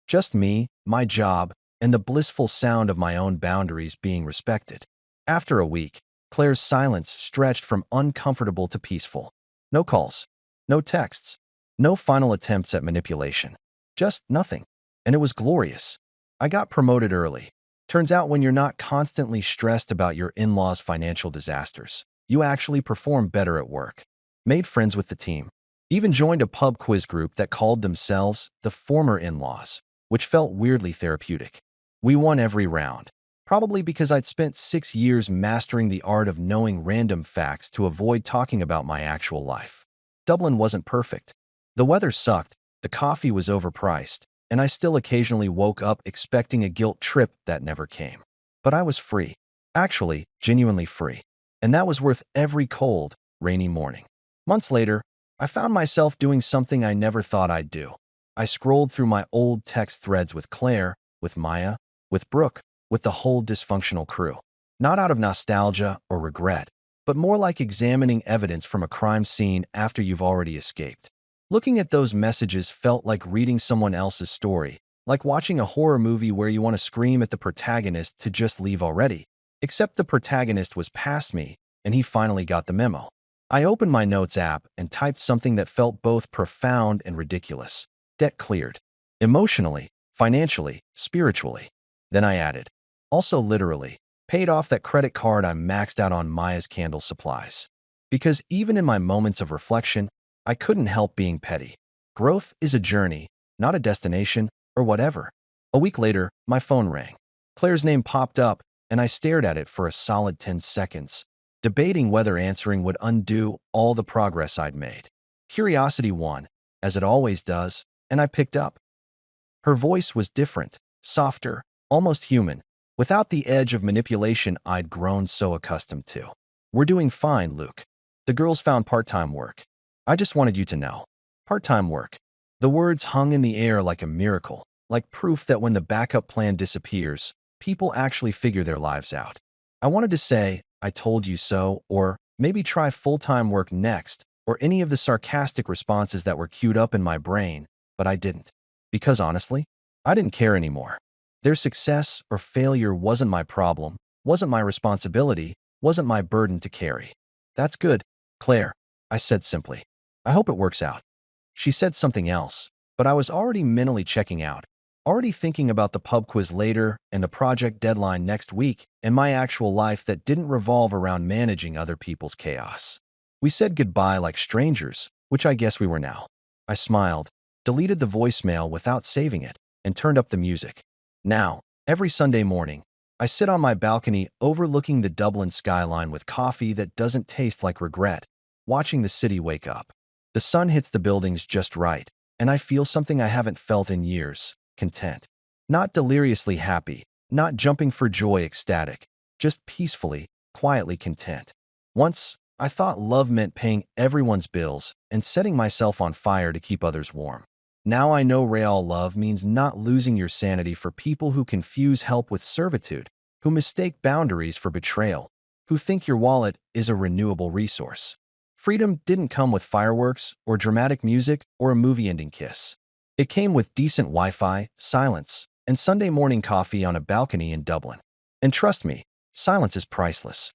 Just me, my job, and the blissful sound of my own boundaries being respected. After a week, Claire's silence stretched from uncomfortable to peaceful. No calls, no texts, no final attempts at manipulation. Just nothing. And it was glorious. I got promoted early. Turns out when you're not constantly stressed about your in-laws' financial disasters, you actually perform better at work. Made friends with the team. Even joined a pub quiz group that called themselves the former in-laws, which felt weirdly therapeutic. We won every round, probably because I'd spent 6 years mastering the art of knowing random facts to avoid talking about my actual life. Dublin wasn't perfect. The weather sucked, the coffee was overpriced, and I still occasionally woke up expecting a guilt trip that never came. But I was free. Actually, genuinely free. And that was worth every cold, rainy morning. Months later, I found myself doing something I never thought I'd do. I scrolled through my old text threads with Claire, with Maya, with Brooke, with the whole dysfunctional crew. Not out of nostalgia or regret, but more like examining evidence from a crime scene after you've already escaped. Looking at those messages felt like reading someone else's story, like watching a horror movie where you want to scream at the protagonist to just leave already. Except the protagonist was past me, and he finally got the memo. I opened my notes app and typed something that felt both profound and ridiculous. Debt cleared. Emotionally, financially, spiritually. Then I added, also literally, paid off that credit card I maxed out on Maya's candle supplies. Because even in my moments of reflection, I couldn't help being petty. Growth is a journey, not a destination, or whatever. A week later, my phone rang. Claire's name popped up, and I stared at it for a solid 10 seconds, debating whether answering would undo all the progress I'd made. Curiosity won, as it always does, and I picked up. Her voice was different, softer, almost human, without the edge of manipulation I'd grown so accustomed to. "We're doing fine, Luke. The girls found part-time work. I just wanted you to know. Part-time work." The words hung in the air like a miracle, like proof that when the backup plan disappears, people actually figure their lives out. I wanted to say, "I told you so," or maybe try full-time work next, or any of the sarcastic responses that were queued up in my brain, but I didn't. Because honestly, I didn't care anymore. Their success or failure wasn't my problem, wasn't my responsibility, wasn't my burden to carry. "That's good, Claire," I said simply. "I hope it works out." She said something else, but I was already mentally checking out, already thinking about the pub quiz later and the project deadline next week and my actual life that didn't revolve around managing other people's chaos. We said goodbye like strangers, which I guess we were now. I smiled, deleted the voicemail without saving it, and turned up the music. Now, every Sunday morning, I sit on my balcony overlooking the Dublin skyline with coffee that doesn't taste like regret, watching the city wake up. The sun hits the buildings just right, and I feel something I haven't felt in years: content. Not deliriously happy, not jumping for joy ecstatic, just peacefully, quietly content. Once, I thought love meant paying everyone's bills and setting myself on fire to keep others warm. Now I know real love means not losing your sanity for people who confuse help with servitude, who mistake boundaries for betrayal, who think your wallet is a renewable resource. Freedom didn't come with fireworks or dramatic music or a movie-ending kiss. It came with decent Wi-Fi, silence, and Sunday morning coffee on a balcony in Dublin. And trust me, silence is priceless.